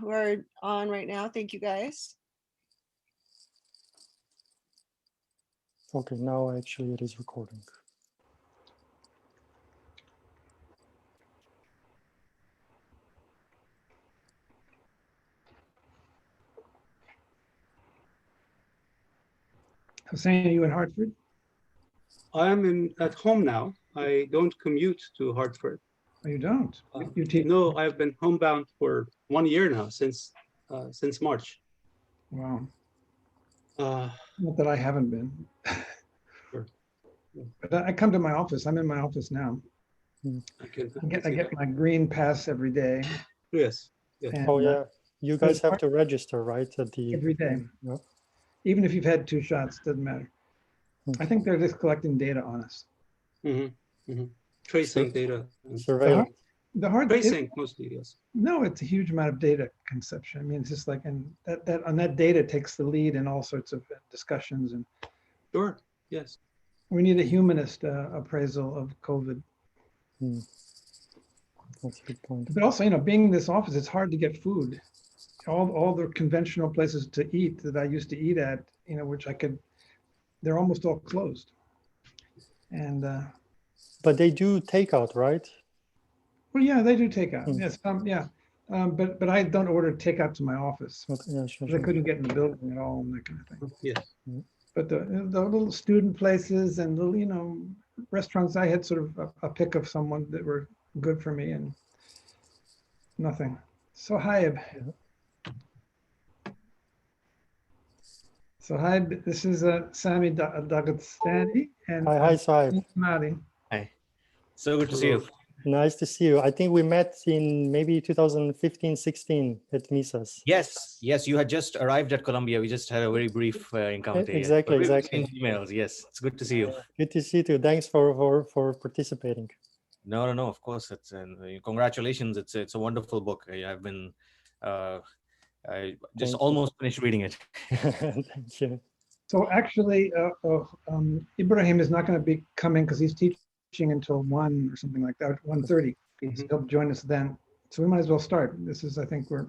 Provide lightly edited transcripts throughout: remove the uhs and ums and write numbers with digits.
who are on right now. Thank you guys. Okay, now actually it is recording. Hossein, are you in Hartford? I am at home now. I don't commute to Hartford. Oh, you don't? You teach? No, I've been homebound for 1 year now, since March. Wow. Not that I haven't been. Sure. Yeah. But I come to my office. I'm in my office now. I get my green pass every day. Yes. Yes. And, Oh yeah, you guys have to register, right? At the every day. Yeah. Even if you've had 2 shots, doesn't matter. I think they're just collecting data on us. Tracing data. Surveillance. The hard Tracing mostly, yes. No, it's a huge amount of data consumption. I mean, it's just like, and that on that data takes the lead in all sorts of discussions. And Sure. Yes. we need a humanist appraisal of COVID. That's a good point. But also, being in this office, it's hard to get food. All the conventional places to eat that I used to eat at, which they're almost all closed. And but they do takeout, right? well, yeah, they do takeout. Yes, yeah. But I don't order takeout to my office. Okay, yeah, sure, I couldn't get in the building at all and that kind of thing. Yes. But the little student places and little, restaurants, I had sort of a pick of someone that were good for me and nothing. Sohaib. Sohaib, this is Sami Al-Daghistani. And hi, Sohaib. Hi. So good to see you. Nice to see you. I think we met in maybe 2015-16 at Misas. Yes, you had just arrived at Columbia. We just had a very brief encounter. Exactly. Emails. Yes, it's good to see you. Good to see you too. Thanks for participating. No. Of course, it's congratulations. It's a wonderful book. I've been I just almost finished reading it. Thank you. So actually, Ibrahim is not going to be coming because he's teaching until 1 or something like that, 1:30. So he'll join us then. So we might as well start. This is, I think we're.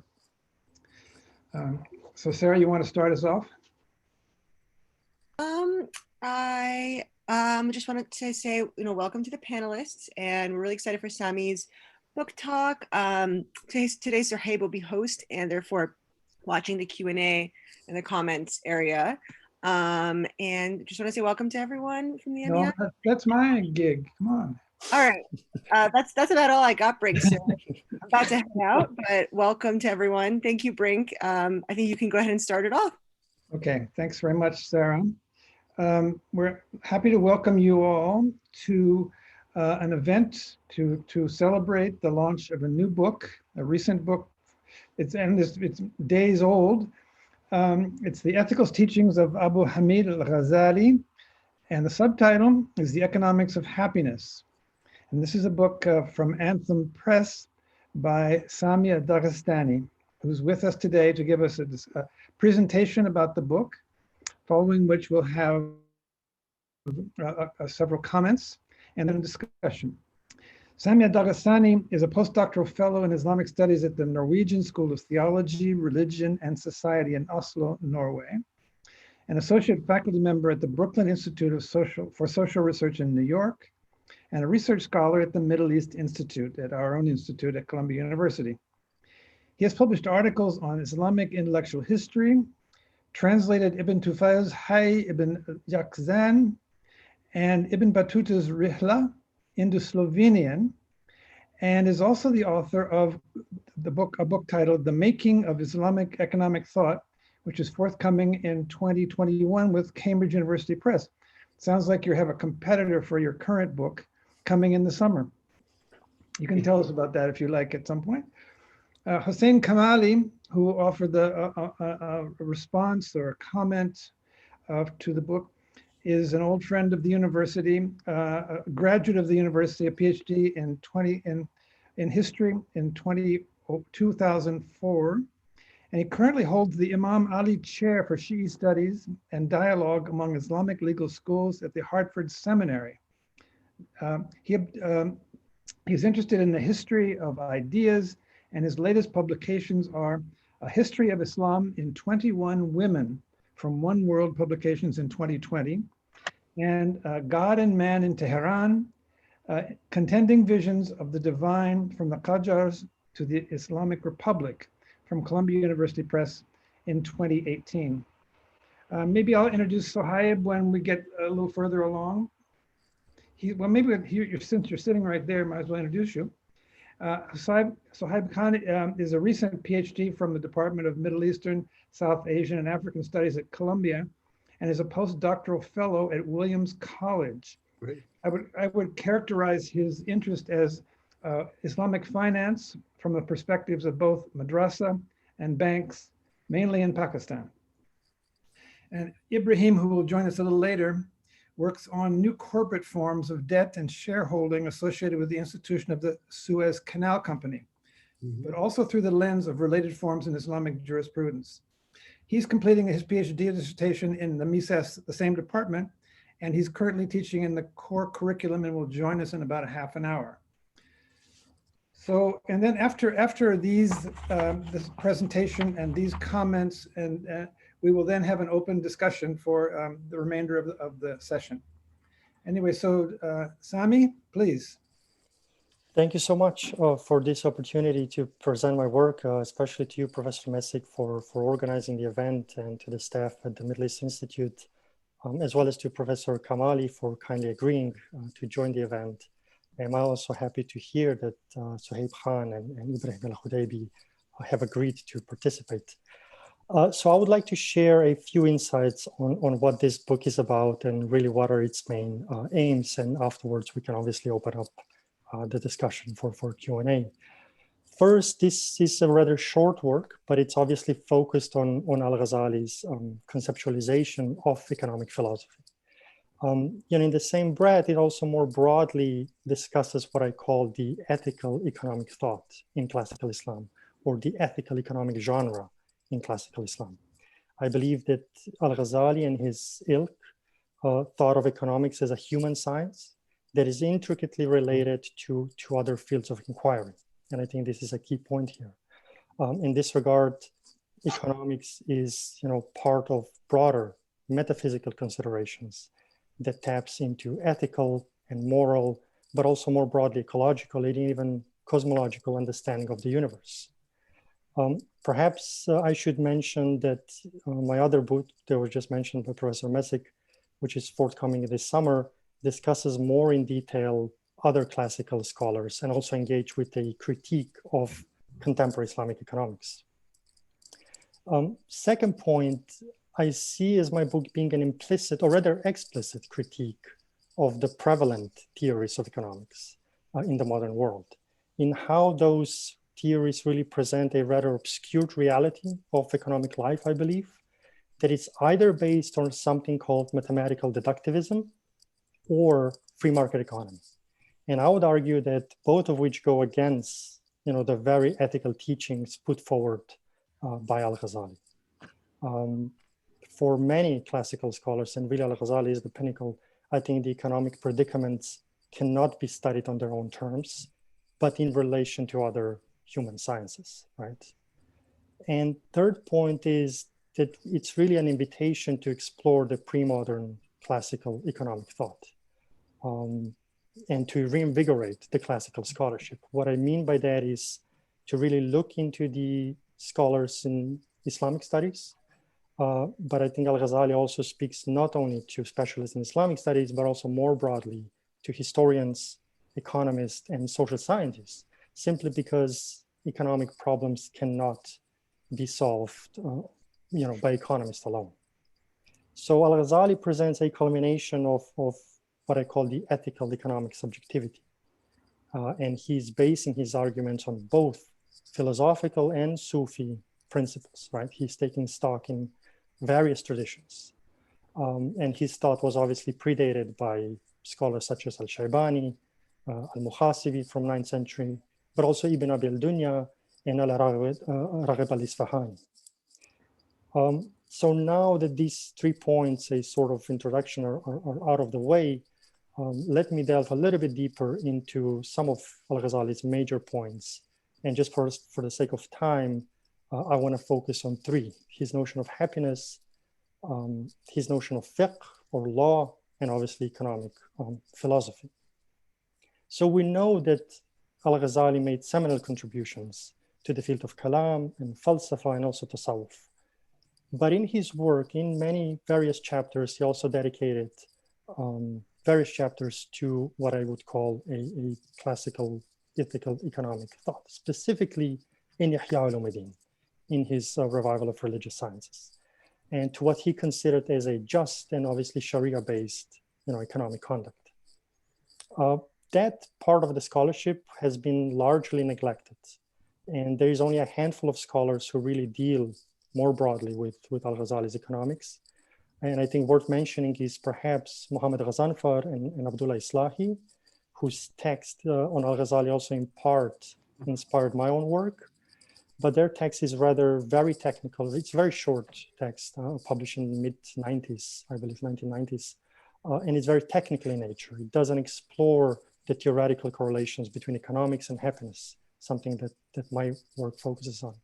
So Sarah, you want to start us off? I just wanted to say, welcome to the panelists, and we're really excited for Sami's book talk. Today Sohaib will be host and therefore watching the Q&A in the comments area. And just want to say welcome to everyone from the MEI. No, that's my gig. Come on. All right. That's about all I got, Brink. So I'm about to head out, but welcome to everyone. Thank you, Brink. I think you can go ahead and start it off. Okay. Thanks very much, Sarah. We're happy to welcome you all to an event to celebrate the launch of a new book, a recent book. It's days old. It's the Ethical Teachings of Abū Ḥāmid al-Ghazālī, and the subtitle is The Economics of Happiness. And this is a book from Anthem Press by Sami Al-Daghistani, who's with us today to give us a presentation about the book, following which we'll have several comments and then a discussion. Sami Al-Daghistani is a postdoctoral fellow in Islamic studies at the Norwegian School of Theology, Religion, and Society in Oslo, Norway, an associate faculty member at the Brooklyn Institute for Social Research in New York, and a research scholar at the Middle East Institute, at our own institute at Columbia University. He has published articles on Islamic intellectual history, translated Ibn Tufayl's Hayy ibn Yaqzan and Ibn Battuta's Rihla into Slovenian, and is also the author of a book titled The Making of Islamic Economic Thought, which is forthcoming in 2021 with Cambridge University Press. Sounds like you have a competitor for your current book coming in the summer. You can tell us about that if you like at some point. Hossein Kamali, who offered a response or a comment to the book, is an old friend of the university, a graduate of the university, a PhD in history in 2004. And he currently holds the Imam Ali Chair for Shi'i Studies and Dialogue among Islamic Legal Schools at the Hartford Seminary. He's interested in the history of ideas and his latest publications are A History of Islam in 21 Women from One World Publications in 2020, and God and Man in Tehran, Contending Visions of the Divine from the Qajars to the Islamic Republic from Columbia University Press in 2018. Maybe I'll introduce Sohaib when we get a little further along. Since you're sitting right there, might as well introduce you. Sohaib Khan is a recent PhD from the Department of Middle Eastern, South Asian, and African Studies at Columbia, and is a postdoctoral fellow at Williams College. Great. I would characterize his interest as Islamic finance from the perspectives of both madrasa and banks, mainly in Pakistan. And Ibrahim, who will join us a little later, works on new corporate forms of debt and shareholding associated with the institution of the Suez Canal Company, but also through the lens of related forms in Islamic jurisprudence. He's completing his PhD dissertation in the Mises, the same department, and he's currently teaching in the core curriculum and will join us in about a half an hour. So, and then after these, this presentation and these comments, and we will then have an open discussion for the remainder of the session. Anyway, so Sami, please. Thank you so much for this opportunity to present my work, especially to you, Professor Messick, for organizing the event, and to the staff at the Middle East Institute, as well as to Professor Kamali for kindly agreeing to join the event. I'm also happy to hear that Sohaib Khan and Ibrahim al-Khudaybi have agreed to participate. So I would like to share a few insights on what this book is about and really what are its main aims. And afterwards, we can obviously open up the discussion for Q&A. First, this is a rather short work, but it's obviously focused on Al-Ghazālī's conceptualization of economic philosophy. In the same breath, it also more broadly discusses what I call the ethical economic thought in classical Islam, or the ethical economic genre in classical Islam. I believe that Al-Ghazālī and his ilk thought of economics as a human science that is intricately related to other fields of inquiry. And I think this is a key point here. In this regard, economics is part of broader metaphysical considerations that taps into ethical and moral, but also more broadly ecological and even cosmological understanding of the universe. Perhaps I should mention that my other book that was just mentioned by Professor Messick, which is forthcoming this summer, discusses more in detail other classical scholars and also engage with a critique of contemporary Islamic economics. Second point, I see as my book being an implicit or rather explicit critique of the prevalent theories of economics in the modern world, in how those theories really present a rather obscured reality of economic life, I believe, that it's either based on something called mathematical deductivism or free market economy. And I would argue that both of which go against the very ethical teachings put forward by Al-Ghazālī. For many classical scholars, and really Al-Ghazālī is the pinnacle, I think the economic predicaments cannot be studied on their own terms, but in relation to other human sciences, right? And third point is that it's really an invitation to explore the pre-modern classical economic thought and to reinvigorate the classical scholarship. What I mean by that is to really look into the scholars in Islamic studies, but I think Al-Ghazālī also speaks not only to specialists in Islamic studies, but also more broadly to historians, economists, and social scientists, simply because economic problems cannot be solved by economists alone. So Al-Ghazālī presents a culmination of what I call the ethical economic subjectivity. And he's basing his arguments on both philosophical and Sufi principles, right? He's taking stock in various traditions. And his thought was obviously predated by scholars such as Al-Shaybani, Al-Muhasibi from 9th century, but also Ibn Abi al-Dunya and Al-Raghib al-Isfahani. So now that these 3 points, a sort of introduction, are out of the way, let me delve a little bit deeper into some of Al-Ghazālī's major points And just for the sake of time, I want to focus on three: his notion of happiness, his notion of fiqh or law, and obviously economic philosophy. So we know that Al-Ghazālī made seminal contributions to the field of kalam and falsafa and also taṣawwuf. But in his work, in many various chapters, he also dedicated various chapters to what I would call a classical ethical economic thought, specifically in Ihya Ulumuddin, in his revival of religious sciences, and to what he considered as a just and obviously Sharia-based, economic conduct. That part of the scholarship has been largely neglected, and there is only a handful of scholars who really deal more broadly with Al-Ghazālī's economics. And I think worth mentioning is perhaps Muhammad Ghazanfar and Abdullah Islahi, whose text on Al-Ghazālī also in part inspired my own work. But their text is rather very technical. It's a very short text, published in the mid-90s, I believe 1990s. And it's very technical in nature. It doesn't explore the theoretical correlations between economics and happiness, something that my work focuses on.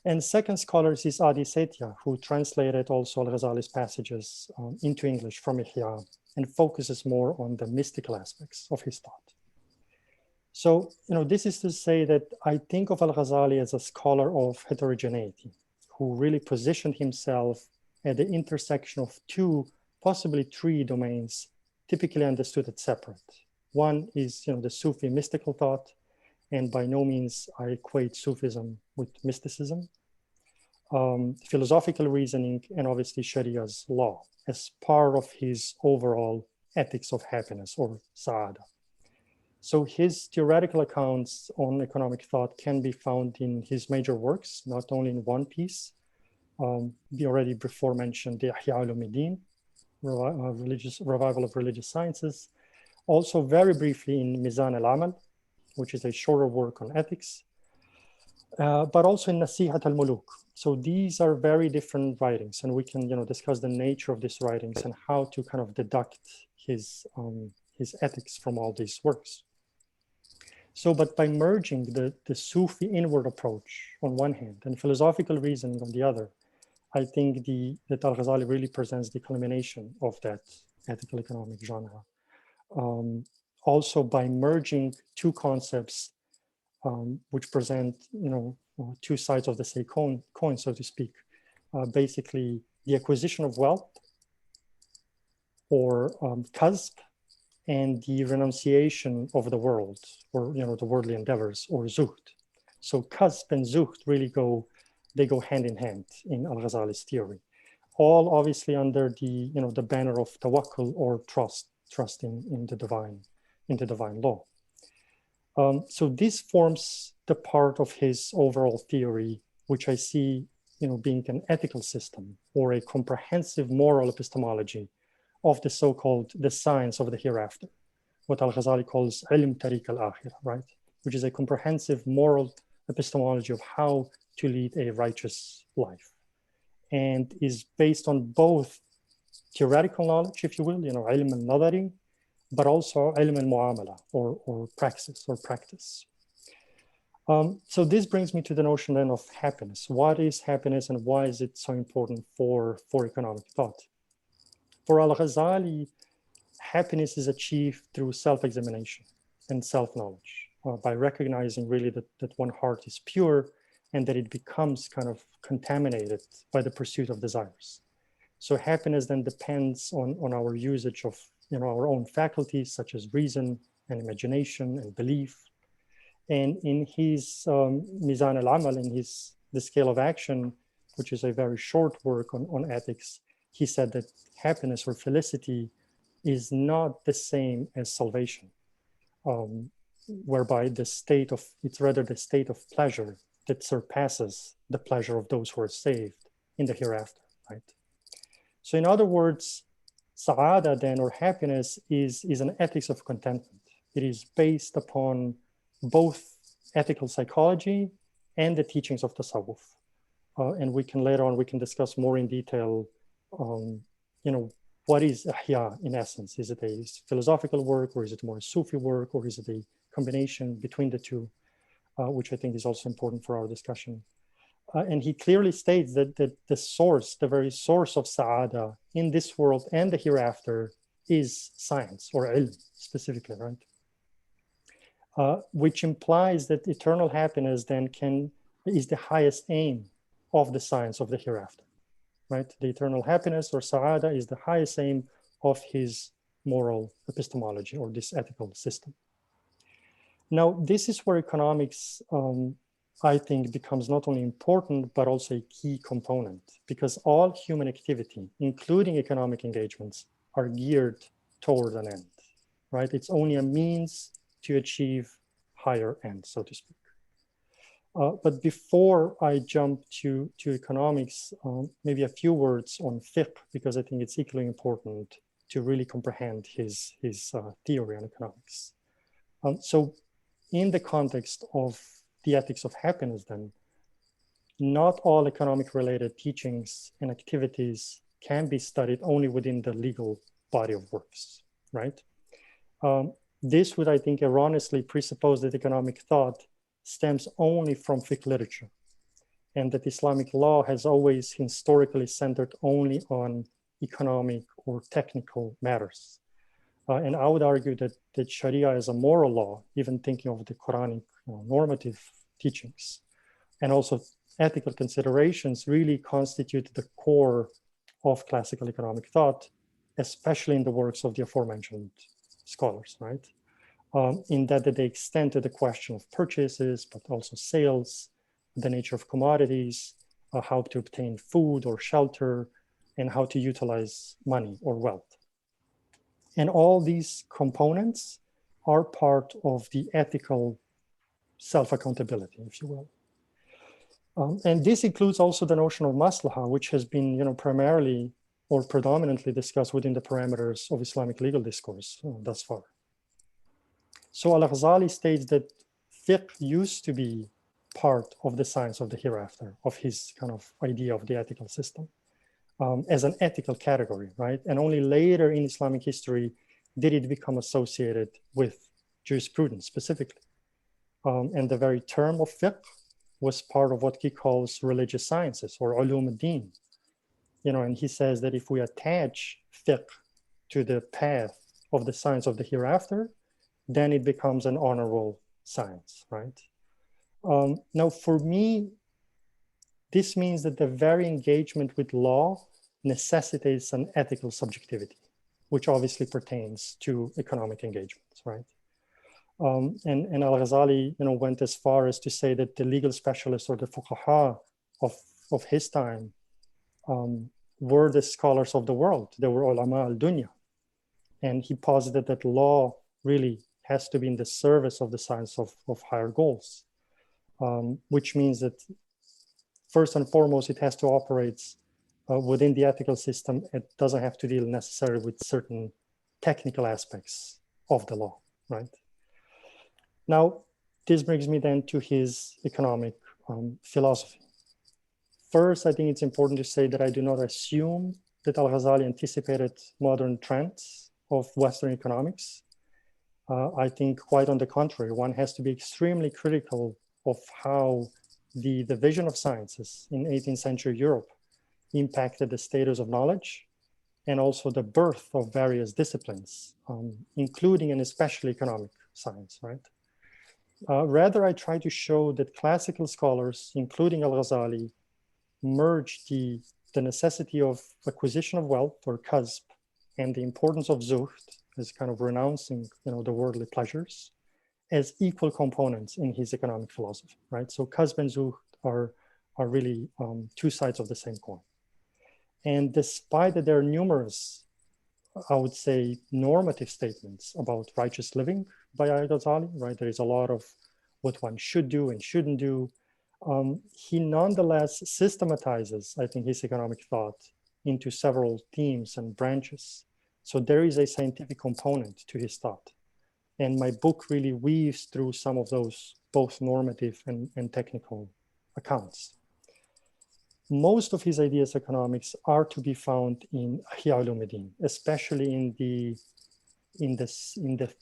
And second scholar is Adi Setia, who translated also Al-Ghazālī's passages into English from Ihya and focuses more on the mystical aspects of his thought. So, this is to say that I think of Al-Ghazālī as a scholar of heterogeneity, who really positioned himself at the intersection of two, possibly three domains, typically understood as separate. One is, the Sufi mystical thought, and by no means I equate Sufism with mysticism, philosophical reasoning, and obviously Sharia's law as part of his overall ethics of happiness or sa'ada. So his theoretical accounts on economic thought can be found in his major works, not only in one piece. We already before mentioned the Ihya Ulumuddin, revival of religious sciences. Also very briefly in Mizan al-Amal, which is a shorter work on ethics, but also in Nasihat al-Muluk. So these are very different writings, and we can discuss the nature of these writings and how to kind of deduct his ethics from all these works. So, but by merging the Sufi inward approach on one hand and philosophical reasoning on the other, I think that Al-Ghazālī really presents the culmination of that ethical economic genre. Also by merging two concepts which present, two sides of the same coin, so to speak. Basically, the acquisition of wealth, or kasb, and the renunciation of the world, or the worldly endeavors, or zuhd. So kasb and zuhd really go hand in hand in Al-Ghazālī's theory, all obviously under the the banner of tawakkul, or trust in the divine law. So this forms the part of his overall theory, which I see being an ethical system or a comprehensive moral epistemology of the so-called the science of the hereafter, what Al-Ghazālī calls ilm tariq al-akhirah, right? Which is a comprehensive moral epistemology of how to lead a righteous life, and is based on both theoretical knowledge, if you will, ilm al-nadari, but also ilm al-mu'amala, or praxis or practice. So this brings me to the notion then of happiness. What is happiness, and why is it so important for economic thought? For Al-Ghazālī, happiness is achieved through self-examination and self-knowledge, by recognizing really that one heart is pure and that it becomes kind of contaminated by the pursuit of desires. So happiness then depends on our usage of our own faculties, such as reason and imagination and belief. And in his Mizan al-Amal, in the Scale of Action, which is a very short work on ethics, he said that happiness or felicity is not the same as salvation, whereby it's rather the state of pleasure that surpasses the pleasure of those who are saved in the hereafter, right? So in other words, sa'ada then, or happiness, is an ethics of contentment. It is based upon both ethical psychology and the teachings of taṣawwuf. And later on, we can discuss more in detail, what is ihya in essence? Is it a philosophical work, or is it more Sufi work, or is it a combination between the two? which I think is also important for our discussion. And he clearly states that the source, the very source of sa'ada in this world and the hereafter is science, or ilm specifically, right? Which implies that eternal happiness then is the highest aim of the science of the hereafter, right? The eternal happiness, or sa'ada, is the highest aim of his moral epistemology, or this ethical system. Now, this is where economics, I think, becomes not only important, but also a key component, because all human activity, including economic engagements, are geared toward an end, right? It's only a means to achieve higher ends, so to speak. But before I jump to economics, maybe a few words on fiqh, because I think it's equally important to really comprehend his theory on economics. So in the context of the ethics of happiness, then, not all economic related teachings and activities can be studied only within the legal body of works, right? This would, I think, erroneously presuppose that economic thought stems only from fiqh literature, and that Islamic law has always historically centered only on economic or technical matters. And I would argue that Sharia is a moral law, even thinking of the Quranic normative teachings, and also ethical considerations really constitute the core of classical economic thought, especially in the works of the aforementioned scholars, right? In that they extend to the question of purchases, but also sales, the nature of commodities, how to obtain food or shelter, and how to utilize money or wealth. And all these components are part of the ethical self-accountability, if you will. And this includes also the notion of maslaha, which has been, primarily or predominantly discussed within the parameters of Islamic legal discourse thus far. So Al-Ghazālī states that fiqh used to be part of the science of the hereafter, of his kind of idea of the ethical system, as an ethical category, right? And only later in Islamic history did it become associated with jurisprudence specifically. And the very term of fiqh was part of what he calls religious sciences, or ulum ad-din. And he says that if we attach fiqh to the path of the science of the hereafter, then it becomes an honorable science, right? Now, for me, this means that the very engagement with law necessitates an ethical subjectivity, which obviously pertains to economic engagements, right? And Al-Ghazālī, went as far as to say that the legal specialists, or the fuqaha of his time, were the scholars of the world. They were ulama al-dunya. And he posited that law really has to be in the service of the science of higher goals, which means that first and foremost, it has to operate within the ethical system. It doesn't have to deal necessarily with certain technical aspects of the law, right? Now, this brings me then to his economic philosophy. First, I think it's important to say that I do not assume that Al-Ghazālī anticipated modern trends of Western economics. I think quite on the contrary, one has to be extremely critical of how the division of sciences in 18th century Europe impacted the status of knowledge and also the birth of various disciplines, including and especially economic science, right? Rather, I try to show that classical scholars, including Al-Ghazālī, merged the necessity of acquisition of wealth, or kasb, and the importance of zuhd, as kind of renouncing, the worldly pleasures, as equal components in his economic philosophy, right? So kasb and zuhd are really two sides of the same coin. And despite that there are numerous, I would say, normative statements about righteous living by Al-Ghazālī, right? There is a lot of what one should do and shouldn't do. He nonetheless systematizes, I think, his economic thought into several themes and branches. So there is a scientific component to his thought. And my book really weaves through some of those, both normative and technical accounts. Most of his ideas of economics are to be found in Ihya Ulumuddin, especially in the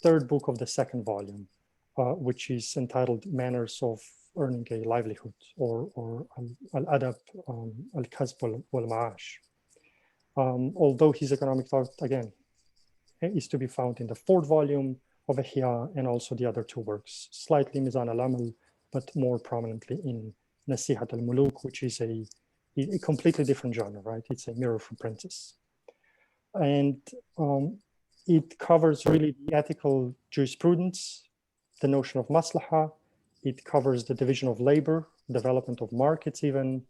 third book of the second volume, which is entitled Manners of Earning a Livelihood, or Al-Adab Al-Kasb wal-Ma'ash. Although his economic thought, again, is to be found in the 4th volume of Ihya and also the other 2 works, slightly Mizan al-Amal, but more prominently in Nasihat al-Muluk, which is a completely different genre, right? It's a mirror for princes. And it covers really the ethical jurisprudence, the notion of maslaha. It covers the division of labor, development of markets even,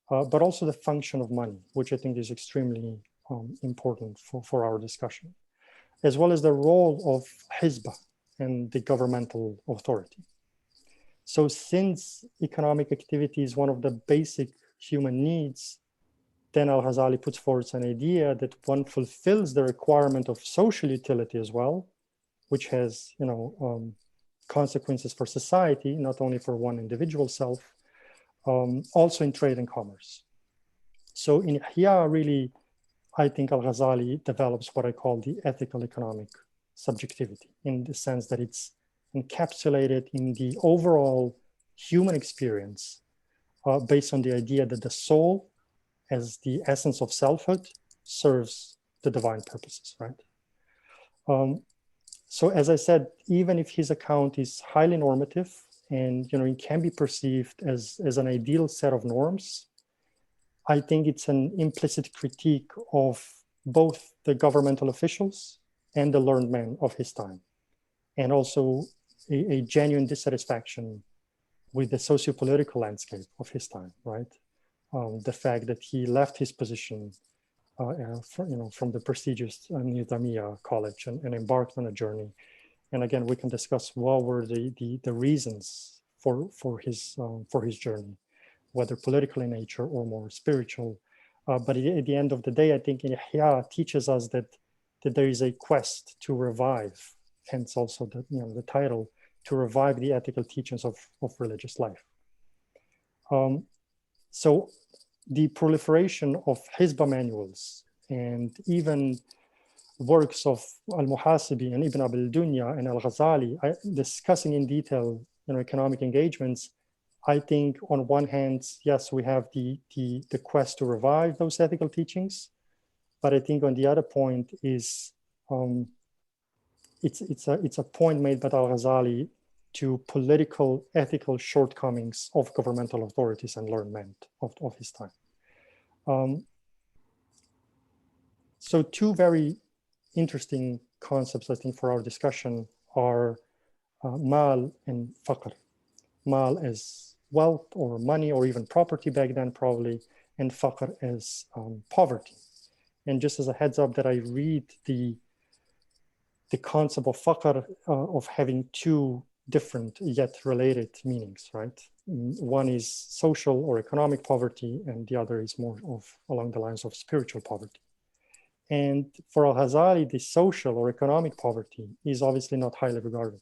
but also the function of money, which I think is extremely important for our discussion, as well as the role of Hizbah and the governmental authority. So since economic activity is one of the basic human needs, then Al-Ghazālī puts forward an idea that one fulfills the requirement of social utility as well, which has, consequences for society, not only for one individual self, also in trade and commerce. So in Ihya, really, I think Al-Ghazālī develops what I call the ethical economic subjectivity, in the sense that it's encapsulated in the overall human experience based on the idea that the soul, as the essence of selfhood, serves the divine purposes, right? So as I said, even if his account is highly normative and it can be perceived as an ideal set of norms, I think it's an implicit critique of both the governmental officials and the learned men of his time, and also a genuine dissatisfaction with the socio-political landscape of his time, right? The fact that he left his position from the prestigious Nizamiya college and embarked on a journey. And again, we can discuss what were the reasons for his journey, whether political in nature or more spiritual. But at the end of the day, I think Ihya teaches us that there is a quest to revive, hence also the title, to revive the ethical teachings of religious life. So the proliferation of Hizbah manuals and even works of Al-Muhasibi and Ibn Abi al-Dunya and Al-Ghazālī discussing in detail economic engagements, I think on one hand, yes, we have the quest to revive those ethical teachings, but I think on the other point is it's a point made by Al-Ghazālī to political, ethical shortcomings of governmental authorities and learned men of his time. So 2 very interesting concepts, I think, for our discussion are mal and faqr. Mal as wealth or money or even property back then probably, and faqr as poverty. And just as a heads up that I read the concept of faqr of having 2 different yet related meanings, right? One is social or economic poverty, and the other is more along the lines of spiritual poverty. And for Al-Ghazālī, the social or economic poverty is obviously not highly regarded.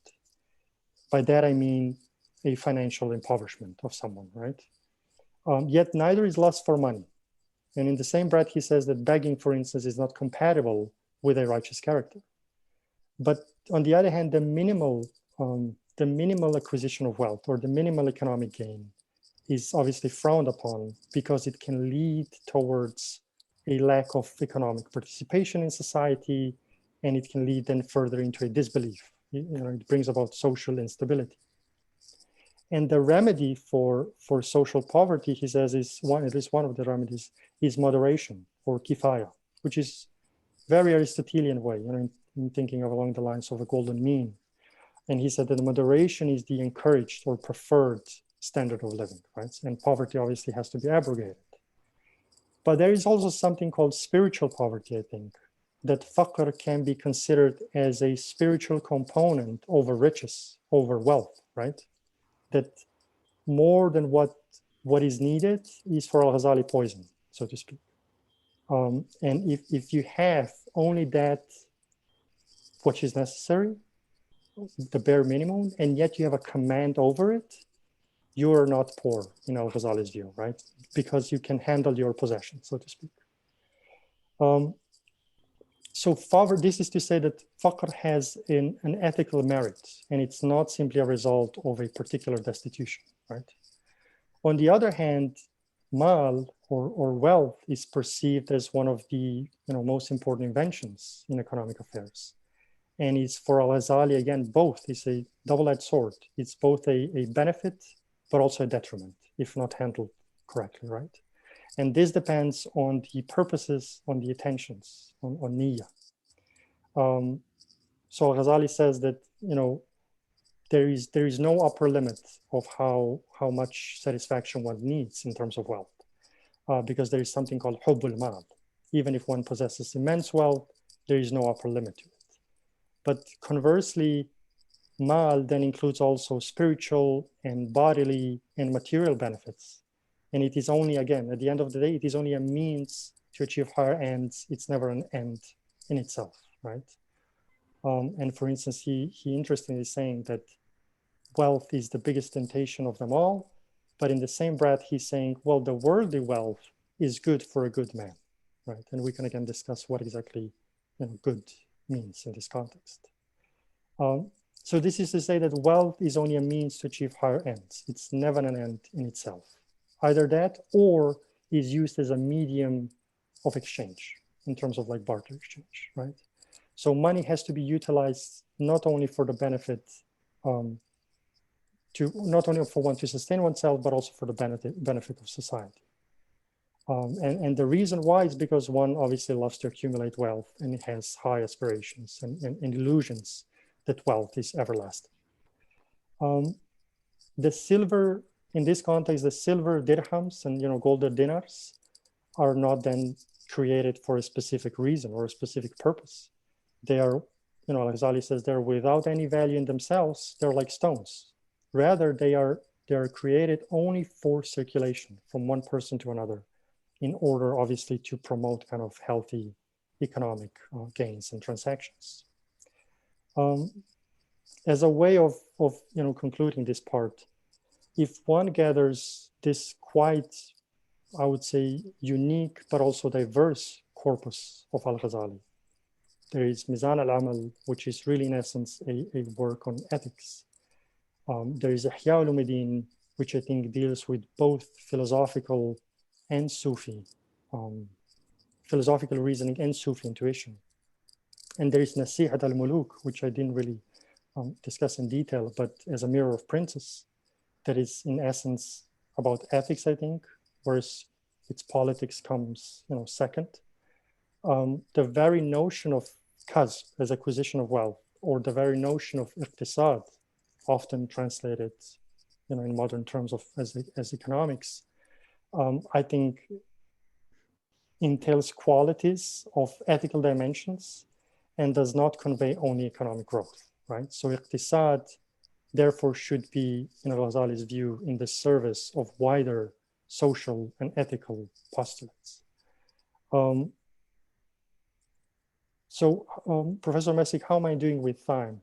By that, I mean a financial impoverishment of someone, right? Yet neither is lust for money. And in the same breath, he says that begging, for instance, is not compatible with a righteous character. But on the other hand, the minimal acquisition of wealth or the minimal economic gain is obviously frowned upon because it can lead towards a lack of economic participation in society, and it can lead then further into a disbelief. It brings about social instability. And the remedy for social poverty, he says, at least one of the remedies, is moderation or kifaya, which is very Aristotelian way, in thinking of along the lines of a golden mean. And he said that the moderation is the encouraged or preferred standard of living, right? And poverty obviously has to be abrogated. But there is also something called spiritual poverty, I think, that faqr can be considered as a spiritual component over riches, over wealth, right? That more than what is needed is for Al-Ghazālī poison, so to speak. And if you have only that which is necessary, the bare minimum, and yet you have a command over it, you are not poor in Al-Ghazālī's view, right? Because you can handle your possession, so to speak. So this is to say that faqr has an ethical merit, and it's not simply a result of a particular destitution, right? On the other hand, mal or wealth is perceived as one of the most important inventions in economic affairs. And it's for Al-Ghazālī, again, both. It's a double-edged sword. It's both a benefit, but also a detriment, if not handled correctly, right? And this depends on the purposes, on the intentions, on niyyah. So Al-Ghazālī says that, there is no upper limit of how much satisfaction one needs in terms of wealth, because there is something called hubbul mal. Even if one possesses immense wealth, there is no upper limit to it. But conversely, mal then includes also spiritual and bodily and material benefits. And it is only, again, at the end of the day, it is only a means to achieve higher ends. It's never an end in itself, right? And for instance, he interestingly is saying that wealth is the biggest temptation of them all, but in the same breath, he's saying, well, the worldly wealth is good for a good man, right? And we can again discuss what exactly good means in this context. So this is to say that wealth is only a means to achieve higher ends. It's never an end in itself. Either that or is used as a medium of exchange in terms of like barter exchange, right? So money has to be utilized not only for the benefit, not only for one to sustain oneself, but also for the benefit of society. And the reason why is because one obviously loves to accumulate wealth and it has high aspirations and illusions that wealth is everlasting. The silver, in this context, the silver dirhams and golden dinars are not then created for a specific reason or a specific purpose. They are, Al-Ghazālī says, they're without any value in themselves. They're like stones. Rather, they are created only for circulation from one person to another, in order, obviously, to promote kind of healthy economic gains and transactions. As a way of concluding this part, if one gathers this quite, I would say, unique but also diverse corpus of Al-Ghazālī, there is Mizan al-Amal, which is really in essence a work on ethics. There is Ihya Ulumuddin, which I think deals with both philosophical and Sufi, philosophical reasoning and Sufi intuition. And there is Nasihat al-Muluk, which I didn't really discuss in detail, but as a mirror of princes, that is in essence about ethics, I think, whereas its politics comes, second. The very notion of kasb as acquisition of wealth, or the very notion of iqtisad, often translated, in modern terms of as economics, I think entails qualities of ethical dimensions and does not convey only economic growth, right? So iqtisad, therefore, should be, in Al-Ghazālī's view, in the service of wider social and ethical postulates. Professor Messick, how am I doing with time?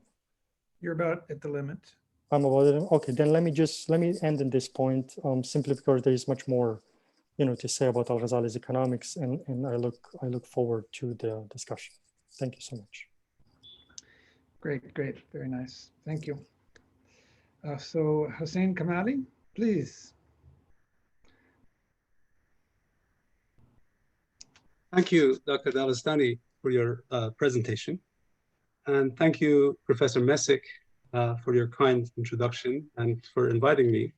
You're about at the limit. I'm about it. Okay, then let me end in this point, simply because there is much more, to say about Al-Ghazālī's economics, and I look forward to the discussion. Thank you so much. Great, very nice. Thank you. So Hossein Kamali, please. Thank you, Dr. Daghistani, for your presentation. And thank you, Professor Messick, for your kind introduction and for inviting me.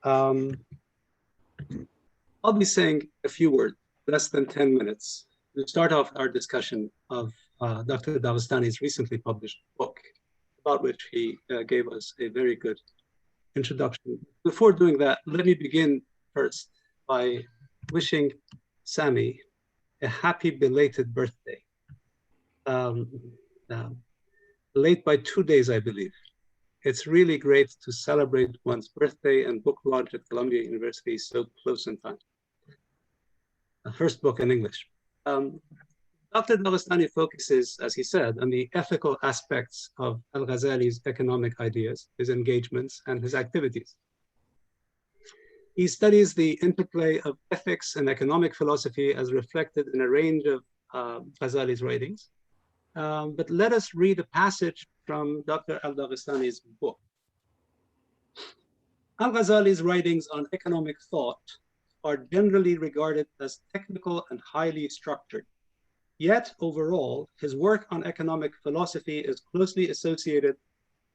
I'll be saying a few words, less than 10 minutes, to start off our discussion of Dr. Daghistani's recently published book, about which he gave us a very good introduction. Before doing that, let me begin first by wishing Sami a happy belated birthday. Late by 2 days, I believe. It's really great to celebrate one's birthday and book launch at Columbia University so close in time. First book in English. Dr. Daghistani focuses, as he said, on the ethical aspects of Al-Ghazālī's economic ideas, his engagements, and his activities. He studies the interplay of ethics and economic philosophy as reflected in a range of Ghazālī's writings. But let us read a passage from Dr. Al-Daghistani's book. Al-Ghazālī's writings on economic thought are generally regarded as technical and highly structured. Yet, overall, his work on economic philosophy is closely associated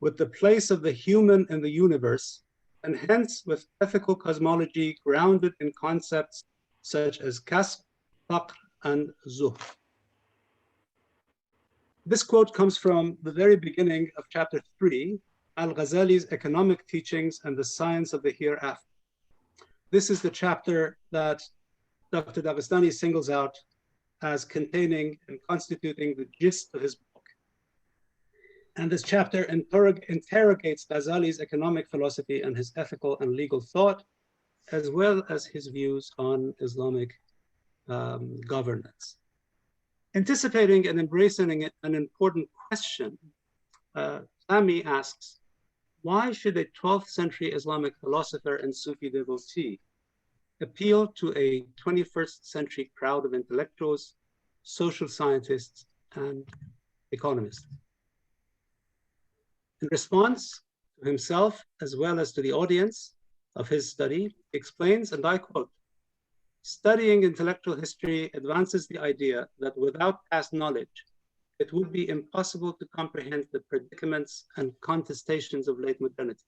with the place of the human in the universe, and hence with ethical cosmology grounded in concepts such as kasb, faqr, and zuhd. This quote comes from the very beginning of chapter 3, Al-Ghazālī's Economic Teachings and the Science of the Hereafter. This is the chapter that Dr. Daghistani singles out as containing and constituting the gist of his book. And this chapter interrogates Ghazālī's economic philosophy and his ethical and legal thought, as well as his views on Islamic governance. Anticipating and embracing an important question, Sami asks, why should a 12th century Islamic philosopher and Sufi devotee appeal to a 21st century crowd of intellectuals, social scientists, and economists? In response to himself, as well as to the audience of his study, he explains, and I quote, "Studying intellectual history advances the idea that without past knowledge, it would be impossible to comprehend the predicaments and contestations of late modernity.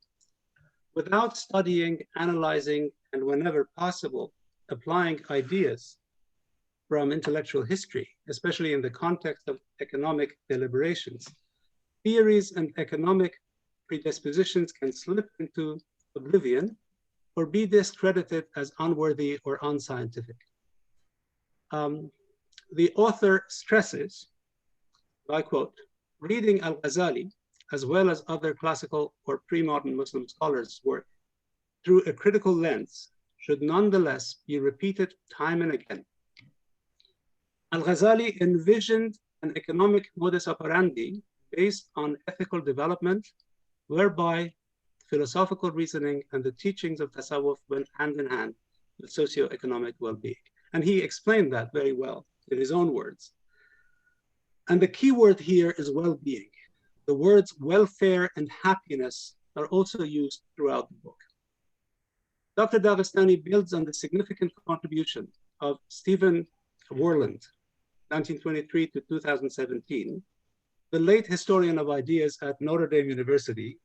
Without studying, analyzing, and whenever possible, applying ideas from intellectual history, especially in the context of economic deliberations, theories and economic predispositions can slip into oblivion or be discredited as unworthy or unscientific." The author stresses, I quote, "Reading Al-Ghazālī, as well as other classical or pre-modern Muslim scholars' work, through a critical lens should nonetheless be repeated time and again. Al-Ghazālī envisioned an economic modus operandi based on ethical development, whereby philosophical reasoning and the teachings of taṣawwuf went hand in hand with socio-economic well-being." And he explained that very well in his own words. And the key word here is well-being. The words welfare and happiness are also used throughout the book. Dr. Daghistani builds on the significant contribution of Stephen Worland, 1923 to 2017, the late historian of ideas at Notre Dame University,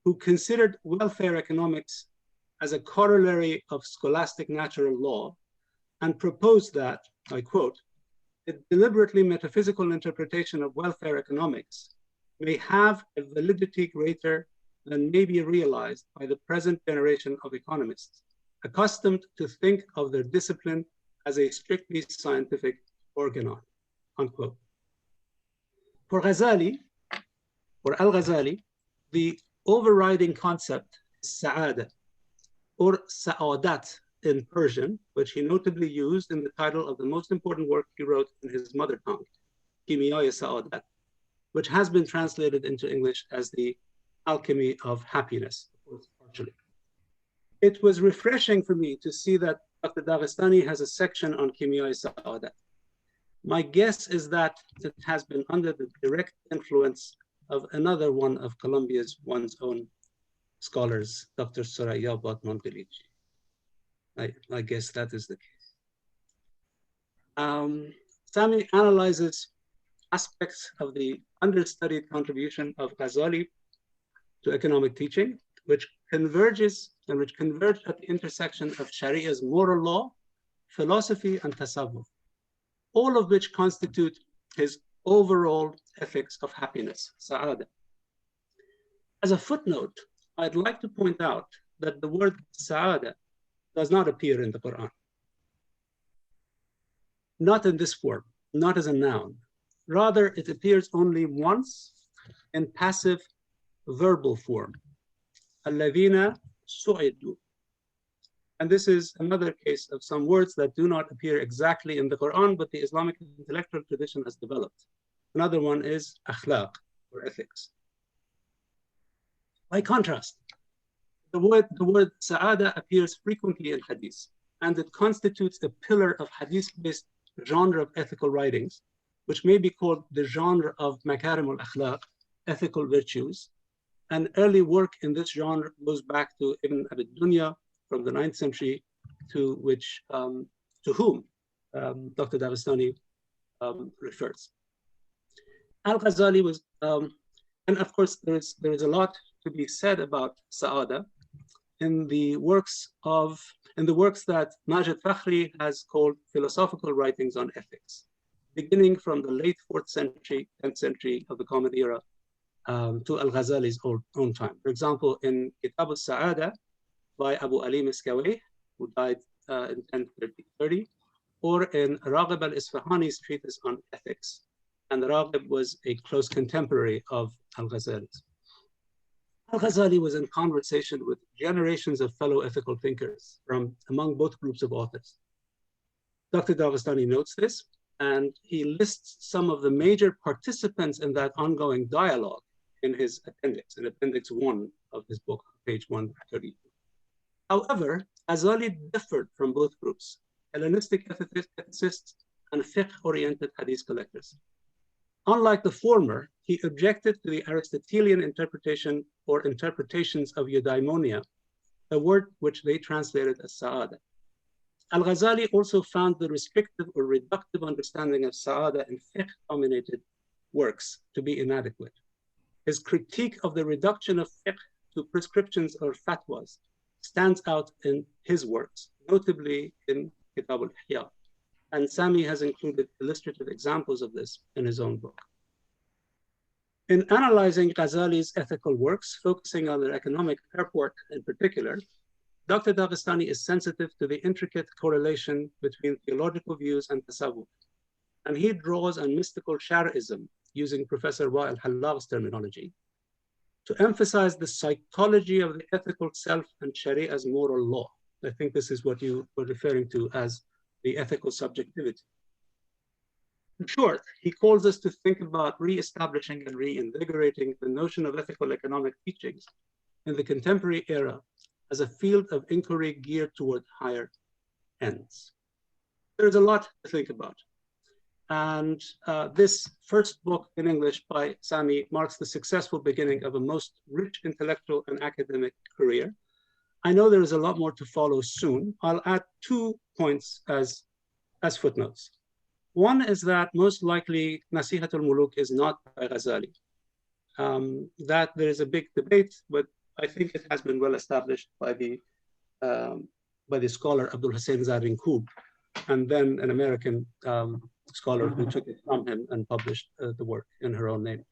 who considered welfare economics as a corollary of scholastic natural law and proposed that, I quote, "A deliberately metaphysical interpretation of welfare economics may have a validity greater than may be realized by the present generation of economists, accustomed to think of their discipline as a strictly scientific organon," unquote. For Ghazālī, or Al-Ghazālī, the overriding concept is sa'ādah, or sa'ādat in Persian, which he notably used in the title of the most important work he wrote in his mother tongue, Kimiyāya Sa'ādat, which has been translated into English as the Alchemy of Happiness, partially. It was refreshing for me to see that Dr. Daghistani has a section on Kimiyāya Sa'ādat. My guess is that it has been under the direct influence of another one of Columbia's one's own scholars, Dr. Soraya Batman-Delici. I guess that is the case. Sami analyzes aspects of the understudied contribution of Ghazālī to economic teaching, which converge at the intersection of Sharia's moral law, philosophy, and taṣawwuf, all of which constitute his overall ethics of happiness, sa'ādah. As a footnote, I'd like to point out that the word sa'ādah does not appear in the Quran. Not in this form, not as a noun. Rather, it appears only once in passive verbal form. الَّذِينَ سُعِدُوا. And this is another case of some words that do not appear exactly in the Quran, but the Islamic intellectual tradition has developed. Another one is akhlaq, or ethics. By contrast, the word sa'ādah appears frequently in hadith, and it constitutes a pillar of hadith-based genre of ethical writings, which may be called the genre of makarim al-akhlaq, ethical virtues. And early work in this genre goes back to Ibn Abi Dunya from the 9th century, to whom Dr. Daghistani refers. Al-Ghazālī was, and of course there is a lot to be said about Sa'ada in the works that Majid Fakhri has called philosophical writings on ethics, beginning from the late 4th century, 10th century of the Common Era to Al-Ghazālī's own time. For example, in Kitab al-Sa'ada by Abu Ali Miskawayh, who died in 1030, or in Raghib al-Isfahani's treatise on ethics. And Raghib was a close contemporary of Al-Ghazālī's. Al-Ghazālī was in conversation with generations of fellow ethical thinkers from among both groups of authors. Dr. Daghistani notes this, and he lists some of the major participants in that ongoing dialogue in his appendix, in Appendix 1 of his book, page 130. However, Ghazālī differed from both groups, Hellenistic ethicists and fiqh-oriented hadith collectors. Unlike the former, he objected to the Aristotelian interpretation or interpretations of eudaimonia, a word which they translated as sa'ada. Al-Ghazālī also found the restrictive or reductive understanding of sa'ada in fiqh-dominated works to be inadequate. His critique of the reduction of fiqh to prescriptions or fatwas stands out in his works, notably in Kitab al-Ihya. And Sami has included illustrative examples of this in his own book. In analyzing Ghazālī's ethical works, focusing on their economic purport in particular, Dr. Daghistani is sensitive to the intricate correlation between theological views and taṣawwuf. And he draws on mystical Shārīism, using Professor Wa'il Hallāgh's terminology, to emphasize the psychology of the ethical self and Sharī as moral law. I think this is what you were referring to as the ethical subjectivity. In short, he calls us to think about re-establishing and reinvigorating the notion of ethical economic teachings in the contemporary era as a field of inquiry geared toward higher ends. There's a lot to think about. And this first book in English by Sami marks the successful beginning of a most rich intellectual and academic career. I know there is a lot more to follow soon. I'll add 2 points as footnotes. One is that most likely Nasihat al-Muluk is not by Ghazālī. That there is a big debate, but I think it has been well established by the scholar Abdul Hussein Zarin Koob, and then an American scholar who took it from him and published the work in her own name.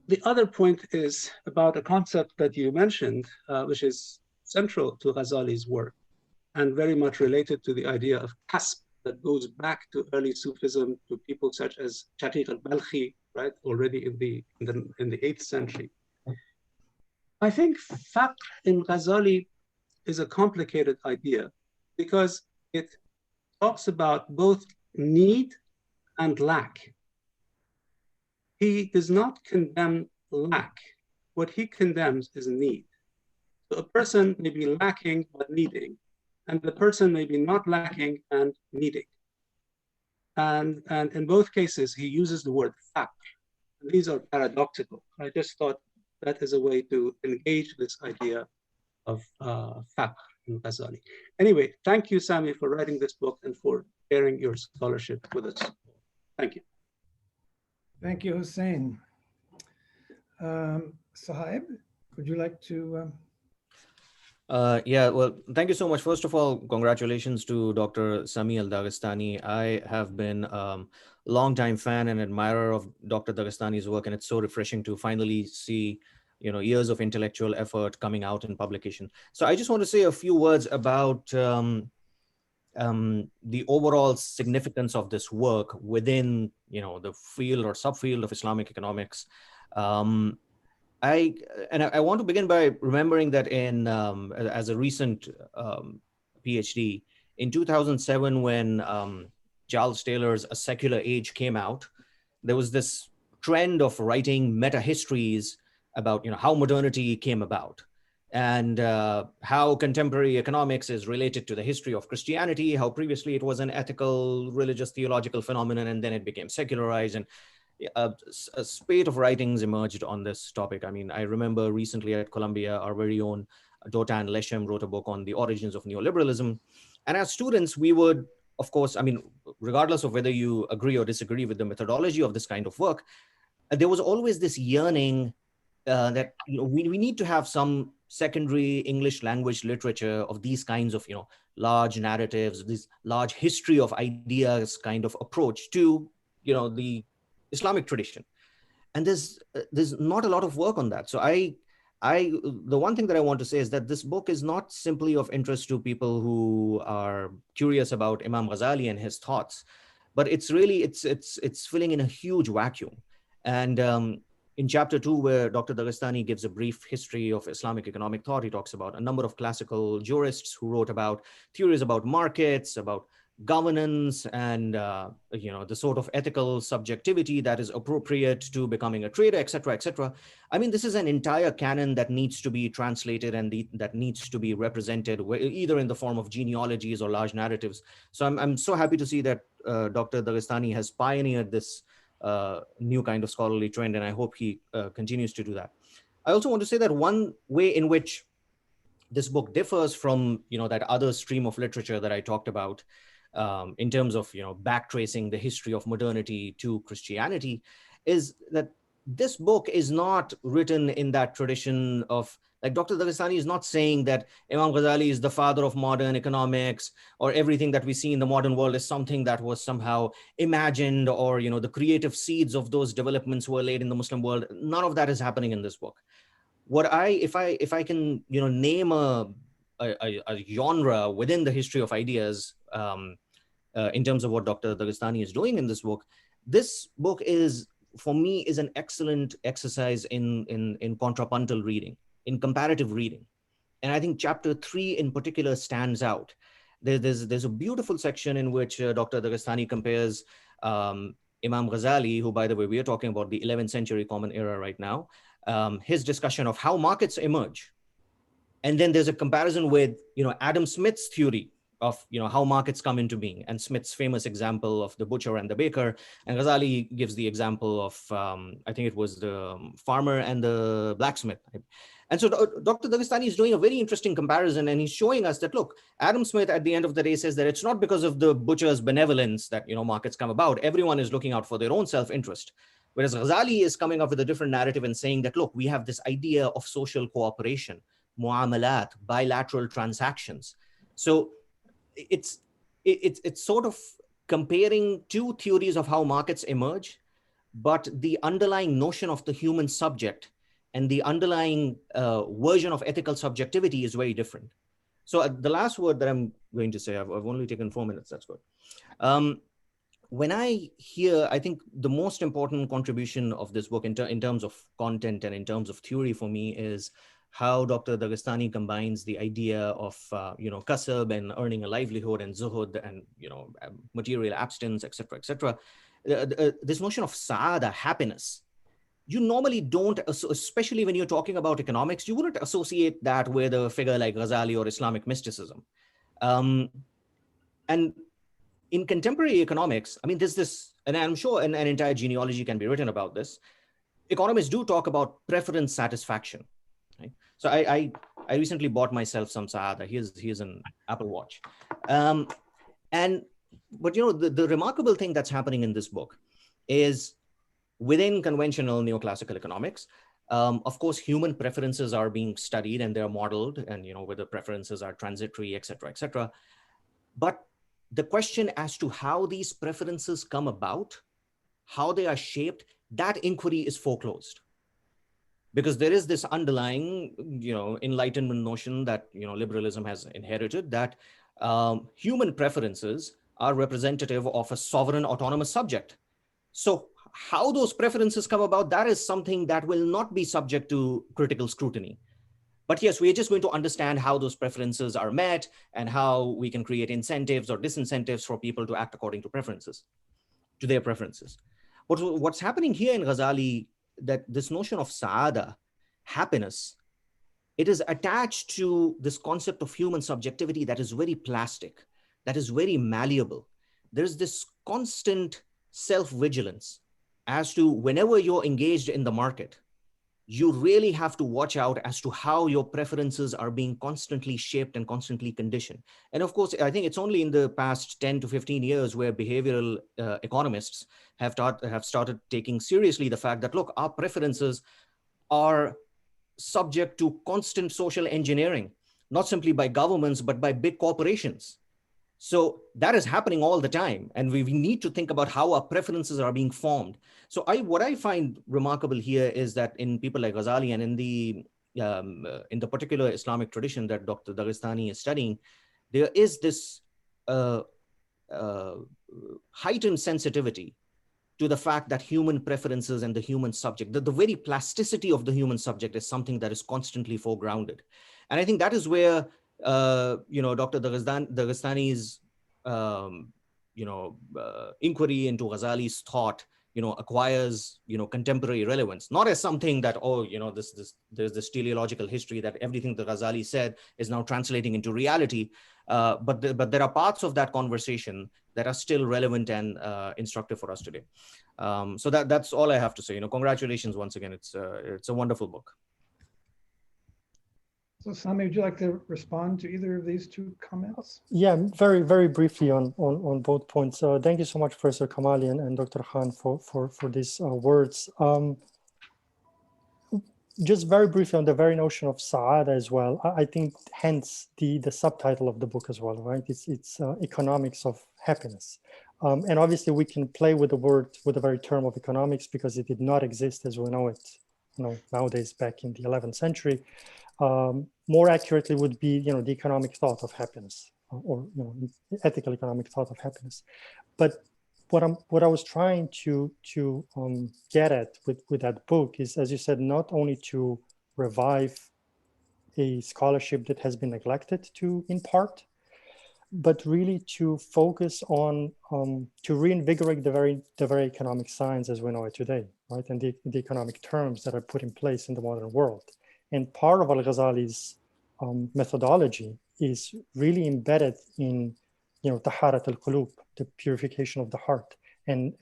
The other point is about a concept that you mentioned, which is central to Ghazālī's work and very much related to the idea of kasb that goes back to early Sufism, to people such as Shaqiq al-Balkhi, right, already in the 8th century. I think faqr in Ghazālī is a complicated idea because it talks about both need and lack. He does not condemn lack. What he condemns is need. So a person may be lacking but needing, and the person may be not lacking and needing. And in both cases, he uses the word faqr. These are paradoxical. I just thought that is a way to engage this idea of faqr in Ghazālī. Anyway, thank you, Sami, for writing this book and for sharing your scholarship with us. Thank you. Thank you, Hossein. Sohaib, would you like to? Yeah, well, thank you so much. First of all, congratulations to Dr. Sami Al-Daghistani. I have been a longtime fan and admirer of Dr. Daghistani's work, and it's so refreshing to finally see, years of intellectual effort coming out in publication. So I just want to say a few words about the overall significance of this work within, the field or subfield of Islamic economics. I want to begin by remembering that as a recent PhD, in 2007, when Charles Taylor's A Secular Age came out, there was this trend of writing meta-histories about how modernity came about. and how contemporary economics is related to the history of Christianity, how previously it was an ethical, religious, theological phenomenon, and then it became secularized. And a spate of writings emerged on this topic. I mean, I remember recently at Columbia, our very own Dotan Leshem wrote a book on the origins of neoliberalism. And as students, we would, of course, I mean, regardless of whether you agree or disagree with the methodology of this kind of work, there was always this yearning that we need to have some secondary English language literature of these kinds of large narratives, this large history of ideas kind of approach to the Islamic tradition. And there's not a lot of work on that. So the one thing that I want to say is that this book is not simply of interest to people who are curious about Imam Ghazali and his thoughts, but it's really, it's filling in a huge vacuum. And in chapter 2, where Dr. Daghistani gives a brief history of Islamic economic thought, he talks about a number of classical jurists who wrote about theories about markets, about governance, and the sort of ethical subjectivity that is appropriate to becoming a trader, et cetera, et cetera. I mean, this is an entire canon that needs to be translated and that needs to be represented either in the form of genealogies or large narratives. So I'm so happy to see that Dr. Daghistani has pioneered this new kind of scholarly trend, and I hope he continues to do that. I also want to say that one way in which this book differs from that other stream of literature that I talked about, in terms of backtracing the history of modernity to Christianity, is that this book is not written in that tradition of, like, Dr. Daghistani is not saying that Imam Ghazali is the father of modern economics, or everything that we see in the modern world is something that was somehow imagined, or the creative seeds of those developments were laid in the Muslim world. None of that is happening in this book. What if I can name a genre within the history of ideas, in terms of what Dr. Daghistani is doing in this book is, for me, is an excellent exercise in contrapuntal reading, in comparative reading. And I think chapter 3 in particular stands out. There's a beautiful section in which Dr. Daghistani compares Imam Ghazali, who, by the way, we are talking about the 11th century Common Era right now, his discussion of how markets emerge. And then there's a comparison with Adam Smith's theory of how markets come into being, and Smith's famous example of the butcher and the baker, and Ghazali gives the example of I think it was the farmer and the blacksmith. And so Dr. Daghistani is doing a very interesting comparison, and he's showing us that, look, Adam Smith at the end of the day says that it's not because of the butcher's benevolence that markets come about. Everyone is looking out for their own self-interest. Whereas Ghazali is coming up with a different narrative and saying that, look, we have this idea of social cooperation, mu'amalat, bilateral transactions. So it's sort of comparing two theories of how markets emerge, but the underlying notion of the human subject and the underlying version of ethical subjectivity is very different. So the last word that I'm going to say, I've only taken 4 minutes, that's good. When I think the most important contribution of this book in terms of content and in terms of theory for me is how Dr. Daghistani combines the idea of kasab and earning a livelihood, and zuhud, and material abstinence, etc., etc. This notion of sa'ada, happiness, you normally don't, especially when you're talking about economics, you wouldn't associate that with a figure like Ghazali or Islamic mysticism. And in contemporary economics, I mean, there's this, and I'm sure an entire genealogy can be written about this. Economists do talk about preference satisfaction. Right? So I recently bought myself some Saada. Here's an Apple Watch. But the remarkable thing that's happening in this book is, within conventional neoclassical economics, of course, human preferences are being studied and they're modeled, and whether preferences are transitory, et cetera, but the question as to how these preferences come about, how they are shaped, that inquiry is foreclosed. Because there is this underlying, Enlightenment notion that, liberalism has inherited, that human preferences are representative of a sovereign autonomous subject. So how those preferences come about, that is something that will not be subject to critical scrutiny. But yes, we're just going to understand how those preferences are met and how we can create incentives or disincentives for people to act according to their preferences. But what's happening here in Ghazali, that this notion of sa'ada, happiness, it is attached to this concept of human subjectivity that is very plastic, that is very malleable. There's this constant self-vigilance as to whenever you're engaged in the market, you really have to watch out as to how your preferences are being constantly shaped and constantly conditioned. And of course, I think it's only in the past 10 to 15 years where behavioral economists have started taking seriously the fact that, look, our preferences are subject to constant social engineering, not simply by governments, but by big corporations. So that is happening all the time. And we need to think about how our preferences are being formed. So what I find remarkable here is that in people like Ghazali and in the particular Islamic tradition that Dr. Daghistani is studying, there is this heightened sensitivity to the fact that human preferences and the human subject, the very plasticity of the human subject is something that is constantly foregrounded. And I think that is where Dr. Daghistani's inquiry into Ghazali's thought, acquires, contemporary relevance, not as something that, there's this teleological history that everything that Ghazali said is now translating into reality. But there are parts of that conversation that are still relevant and instructive for us today. So that's all I have to say. Congratulations once again. It's a wonderful book. So Sami, would you like to respond to either of these two comments? Yeah, very, very briefly on both points. Thank you so much, Professor Kamali and Dr. Khan for these words. Just very briefly on the very notion of Sa'ada as well. I think hence the subtitle of the book as well, right? It's economics of happiness. And obviously we can play with the very term of economics because it did not exist as we know it, nowadays back in the 11th century. More accurately would be, the economic thought of happiness, or ethical economic thought of happiness. But what I was trying to get at with that book is, as you said, not only to revive a scholarship that has been neglected in part, but really to focus on to reinvigorate the very economic science as we know it today, right? And the economic terms that are put in place in the modern world. And part of Al-Ghazali's methodology is really embedded in, taharat al-qulub, the purification of the heart, and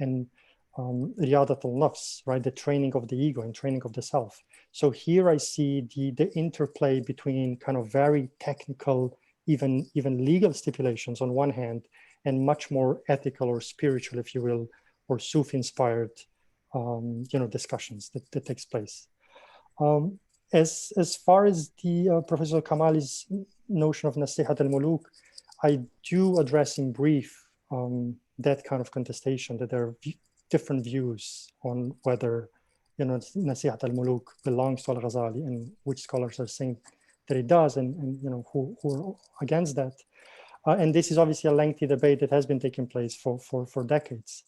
riyadat al-nafs, right? The training of the ego and training of the self. So here I see the interplay between kind of very technical, even legal stipulations on one hand, and much more ethical or spiritual, if you will, or Sufi-inspired, discussions that takes place. As far as the Professor Kamali's notion of Nasihat al-Muluk, I do address in brief that kind of contestation, that there are different views on whether Nasihat al-Muluk belongs to Al-Ghazali, and which scholars are saying that it does, and who are against that. And this is obviously a lengthy debate that has been taking place for decades.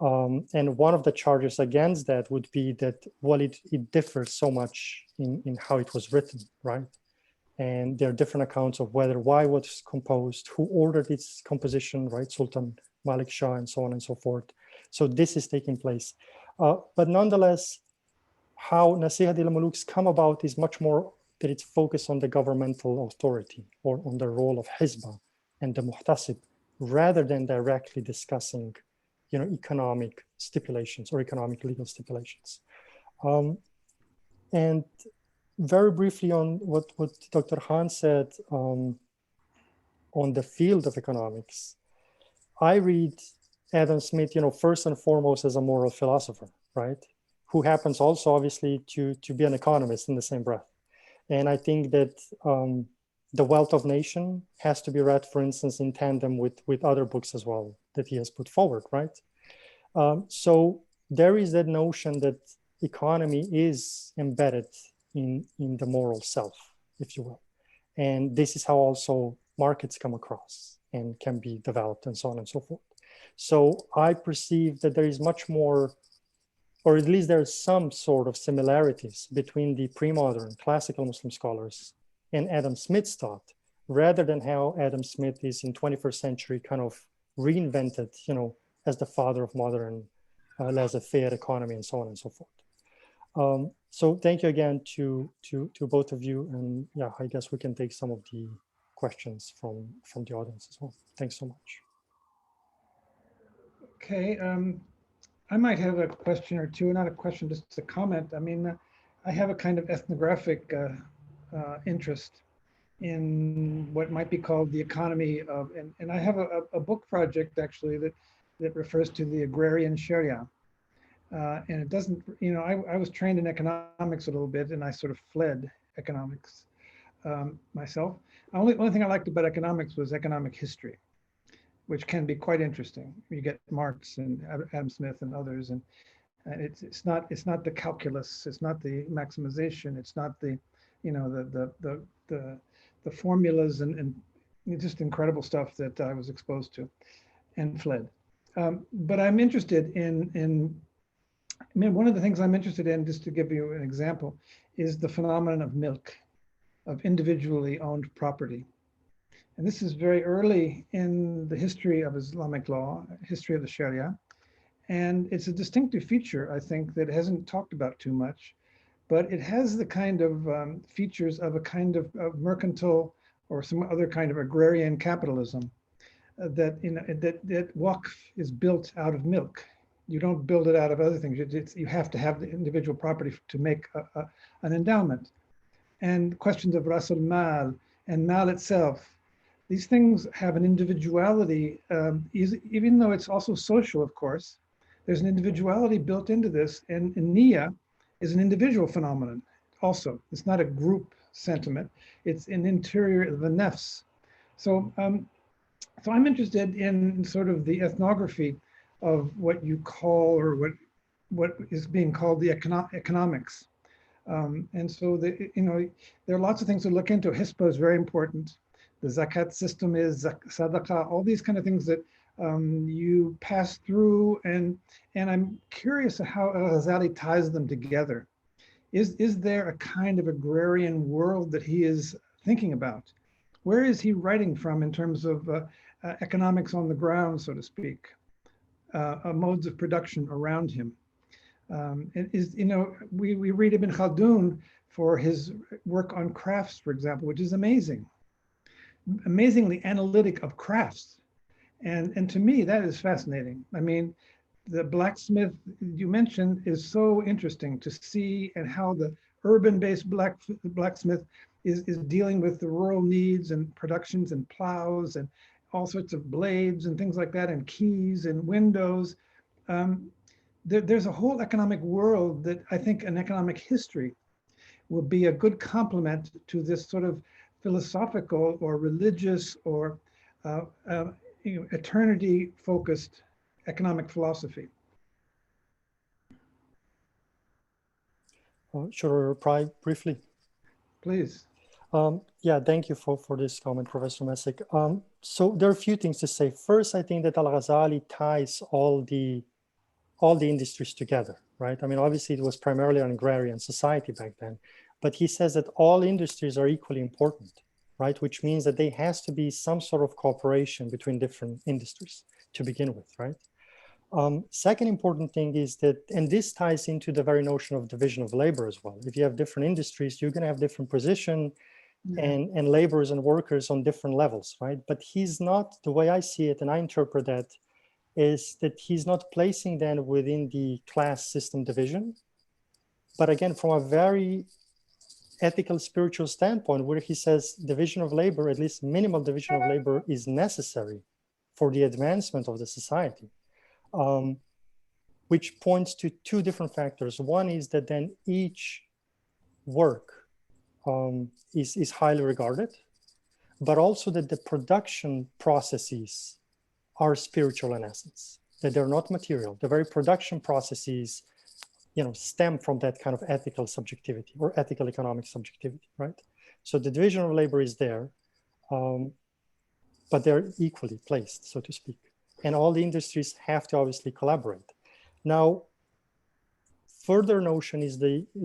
And one of the charges against that would be that, well, it differs so much in how it was written, right? And there are different accounts of why it was composed, who ordered its composition, right? Sultan Malik Shah and so on and so forth. So this is taking place. But nonetheless, how Nasihat al-Muluk's come about is much more that it's focused on the governmental authority or on the role of Hizbah and the Muhtasib, rather than directly discussing economic stipulations or economic legal stipulations. And very briefly on what Dr. Khan said on the field of economics, I read Adam Smith, first and foremost as a moral philosopher, right? Who happens also obviously to be an economist in the same breath. And I think that The Wealth of Nation has to be read, for instance, in tandem with other books as well that he has put forward, right? So there is that notion that economy is embedded in the moral self, if you will. And this is how also markets come across and can be developed and so on and so forth. So I perceive that there is much more, or at least there is some sort of similarities between the pre-modern classical Muslim scholars and Adam Smith's thought, rather than how Adam Smith is in 21st century kind of reinvented, as the father of modern laissez-faire economy and so on and so forth. So thank you again to both of you, and yeah, I guess we can take some of the questions from the audience as well. Thanks so much. Okay, I might have a question or two, not a question, just a comment. I mean, I have a kind of ethnographic interest in what might be called the economy of, and I have a book project actually that refers to the agrarian Sharia. And it doesn't, you know, I was trained in economics a little bit, and I sort of fled economics myself. Only thing I liked about economics was economic history, which can be quite interesting. You get Marx and Adam Smith and others, and it's not the calculus, it's not the maximization, it's not the, you know, the formulas and just incredible stuff that I was exposed to and fled. But I'm interested in I mean, one of the things I'm interested in, just to give you an example, is the phenomenon of milk, of individually owned property. And this is very early in the history of Islamic law, history of the Sharia. And it's a distinctive feature, I think, that hasn't talked about too much, but it has the kind of features of a kind of mercantile or some other kind of agrarian capitalism that, you know, that waqf is built out of milk. You don't build it out of other things. You have to have the individual property to make an endowment. And questions of ras al-mal and mal itself, these things have an individuality, even though it's also social, of course. There's an individuality built into this, and niyyah is an individual phenomenon also. It's not a group sentiment. It's an interior of the nafs. So, so I'm interested in sort of the ethnography of what you call, or what is being called the economics. And so, you know, there are lots of things to look into. Hispa is very important. The zakat system is sadaqah, all these kind of things that you pass through. And I'm curious how Al-Ghazālī ties them together. Is there a kind of agrarian world that he is thinking about? Where is he writing from in terms of economics on the ground, so to speak? Modes of production around him. You know, we read Ibn Khaldun for his work on crafts, for example, which is amazing, amazingly analytic of crafts. And to me, that is fascinating. I mean, the blacksmith you mentioned is so interesting to see, and how the urban-based blacksmith is dealing with the rural needs and productions and plows and all sorts of blades and things like that, and keys and windows. There's a whole economic world that I think an economic history will be a good complement to this sort of philosophical or religious or you know, eternity-focused economic philosophy. Should I reply briefly? Please. Yeah, thank you for this comment, Professor Messick. So there are a few things to say. First, I think that Al-Ghazālī ties all the industries together, right? I mean, obviously it was primarily an agrarian society back then, but he says that all industries are equally important, right? Which means that there has to be some sort of cooperation between different industries to begin with, right? Second important thing is that, and this ties into the very notion of division of labor as well. If you have different industries, you're going to have different position and laborers and workers on different levels, right? But he's not, the way I see it, and I interpret that, is that he's not placing them within the class system division, but again, from a very ethical, spiritual standpoint, where he says division of labor, at least minimal division of labor, is necessary for the advancement of the society. Which points to two different factors. One is that then each work is highly regarded, but also that the production processes are spiritual in essence, that they're not material. The very production processes, you know, stem from that kind of ethical subjectivity or ethical economic subjectivity, right? So the division of labor is there, but they're equally placed, so to speak. And all the industries have to obviously collaborate. Now, further notion is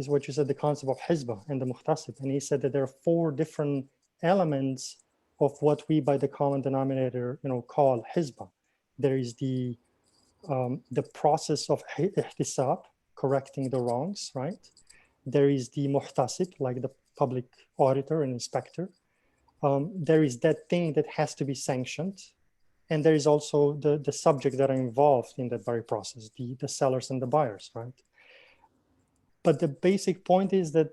what you said, the concept of hizbah and the muhtasib. And he said that there are 4 different elements of what we by the common denominator, you know, call hizbah. There is the process of ihtisab, correcting the wrongs, right? There is the muhtasib, like the public auditor and inspector. There is that thing that has to be sanctioned. And there is also the subject that are involved in that very process, the sellers and the buyers, right? But the basic point is that,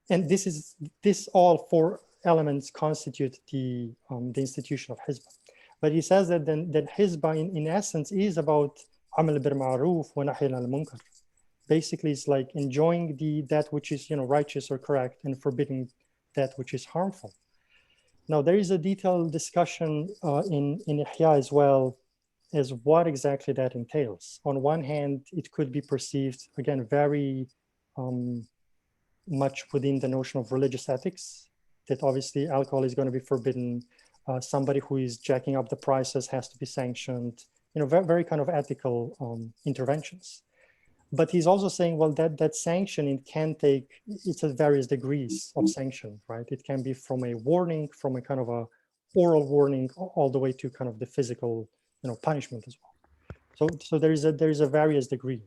and this all four elements constitute the institution of Hizbah. But he says that that Hizbah in essence is about amal bil ma'ruf wa nahy anil munkar. Basically, it's like enjoying that which is righteous or correct and forbidding that which is harmful. Now, there is a detailed discussion in Ihya as well as what exactly that entails. On one hand, it could be perceived, again, very much within the notion of religious ethics, that obviously alcohol is going to be forbidden. Somebody who is jacking up the prices has to be sanctioned, very, very kind of ethical interventions. But he's also saying, well, that sanction, it's at various degrees of sanction, right? It can be from a warning, from a kind of a oral warning, all the way to kind of the physical, punishment as well. So there is a various degree.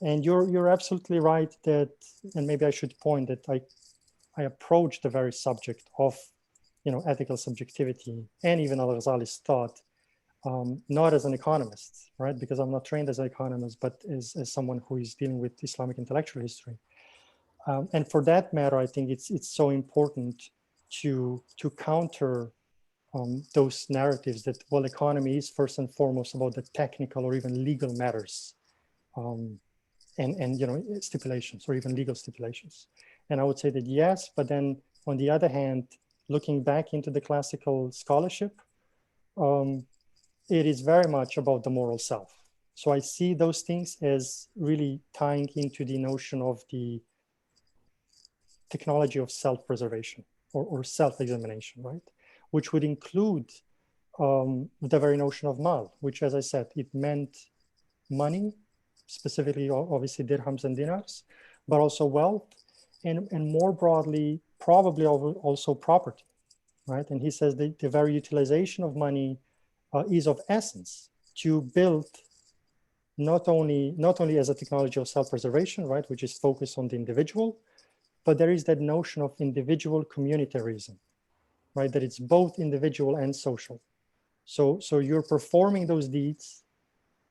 And you're absolutely right that, and maybe I should point that I approach the very subject of, ethical subjectivity and even Al-Ghazālī's thought, not as an economist, right? Because I'm not trained as an economist, but as someone who is dealing with Islamic intellectual history. And for that matter, I think it's so important to counter those narratives that, well, economy is first and foremost about the technical or even legal matters, and stipulations or even legal stipulations. And I would say that yes, but then on the other hand, looking back into the classical scholarship, it is very much about the moral self. So I see those things as really tying into the notion of the technology of self-preservation or self-examination, right? Which would include the very notion of mal, which, as I said, it meant money, specifically obviously dirhams and dinars, but also wealth, and more broadly, probably also property, right? And he says the very utilization of money is of essence to build not only as a technology of self-preservation, right, which is focused on the individual, but there is that notion of individual communitarism, right, that it's both individual and social. So you're performing those deeds,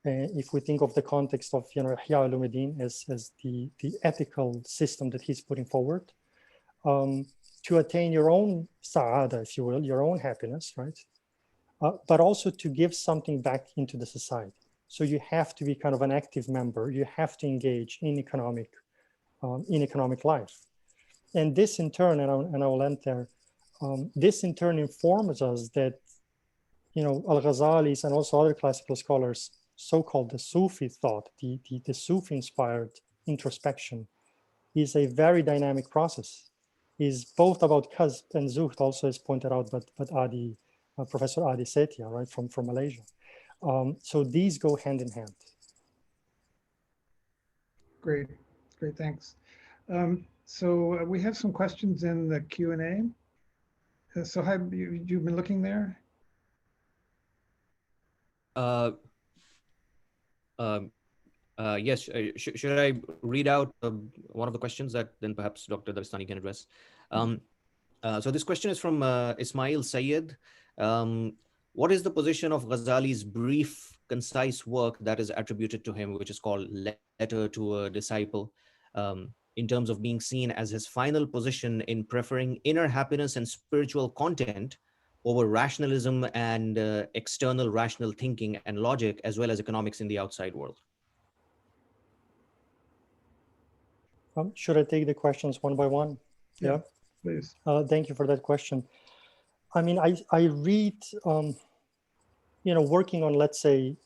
if we think of the context of Ihya Ulumuddin as the ethical system that he's putting forward, to attain your own sa'ada, if you will, your own happiness, right? But also to give something back into the society. So you have to be kind of an active member. You have to engage in economic life. And this in turn, and I will end there, this in turn informs us that, Al-Ghazālī's and also other classical scholars, so-called the Sufi thought, the Sufi-inspired introspection, is a very dynamic process. Is both about qasb and zuhd, also as pointed out by Professor Adi Setia, right, from Malaysia. So these go hand in hand. Great, thanks. So we have some questions in the Q&A. Sohaib, you've been looking there? Yes, should I read out one of the questions that then perhaps Dr. Daghistani can address? So this question is from Ismail Sayyid. What is the position of Ghazali's brief, concise work that is attributed to him, which is called Letter to a Disciple, in terms of being seen as his final position in preferring inner happiness and spiritual content over rationalism and external rational thinking and logic, as well as economics in the outside world? Should I take the questions one by one? Yeah, please. Thank you for that question. I mean, I read, working on, let's say,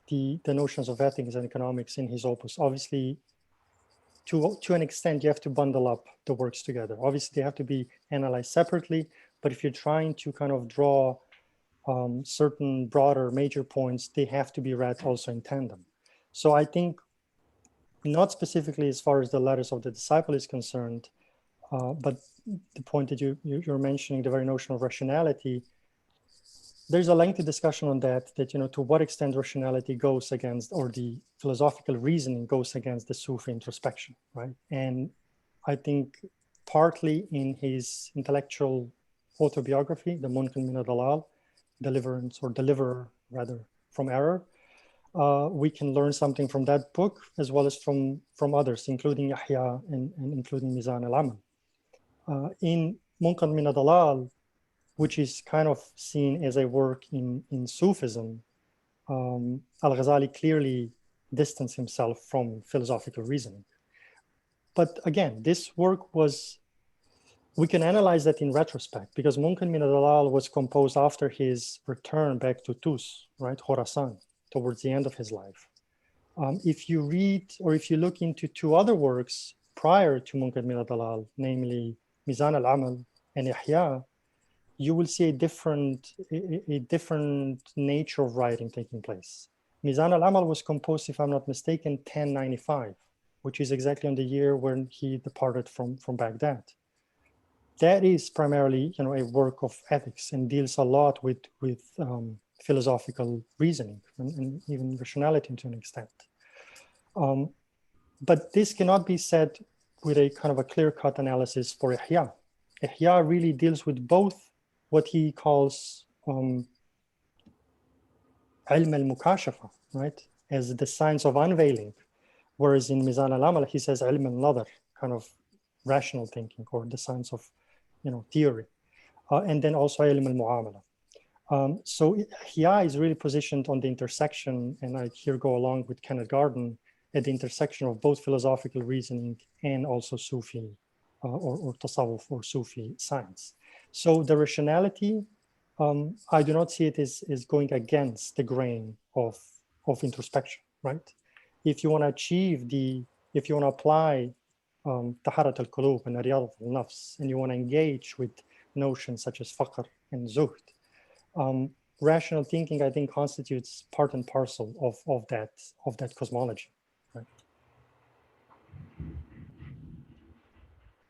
the notions of ethics and economics in his opus. Obviously, to an extent, you have to bundle up the works together. Obviously, they have to be analyzed separately, but if you're trying to kind of draw certain broader major points, they have to be read also in tandem. So I think, not specifically as far as the Letters of the Disciple is concerned, but the point that you're mentioning, the very notion of rationality, there's a lengthy discussion on that, to what extent rationality goes against, or the philosophical reasoning goes against the Sufi introspection, right? And I think partly in his intellectual autobiography, The Munqidh min ad-Dalal, Deliverance, or Deliverer rather, from Error, we can learn something from that book, as well as from others, including Yahya and including Mizan al-Amal. In Munqidh min ad-Dalal, which is kind of seen as a work in Sufism, Al-Ghazālī clearly distanced himself from philosophical reasoning. But again, this work was, we can analyze that in retrospect, because Munqidh min ad-Dalal was composed after his return back to Tus, right, Khorasan, towards the end of his life. If you read, or if you look into two other works prior to Munqidh min ad-Dalal, namely Mizan al-Amal and Ihya, you will see a different nature of writing taking place. Mizan al-Amal was composed, if I'm not mistaken, 1095, which is exactly on the year when he departed from Baghdad. That is primarily, a work of ethics and deals a lot with philosophical reasoning and even rationality to an extent. But this cannot be said with a kind of a clear-cut analysis for Ihya. Ihya really deals with both what he calls ilm al-mukashafa, right, as the science of unveiling, whereas in Mizan al-Amal he says ilm al-nadar, kind of rational thinking, or the science of theory, and then also ilm al-mu'amala. So Ihya is really positioned on the intersection, and I here go along with Kenneth Garden, at the intersection of both philosophical reasoning and also Sufi or taṣawwuf or Sufi science. So the rationality, I do not see it as going against the grain of introspection, right? If you want to achieve if you want to apply taharat al-qulub and riyadat al-nafs, and you want to engage with notions such as faqr and zuhd, rational thinking, I think, constitutes part and parcel of that cosmology. Right?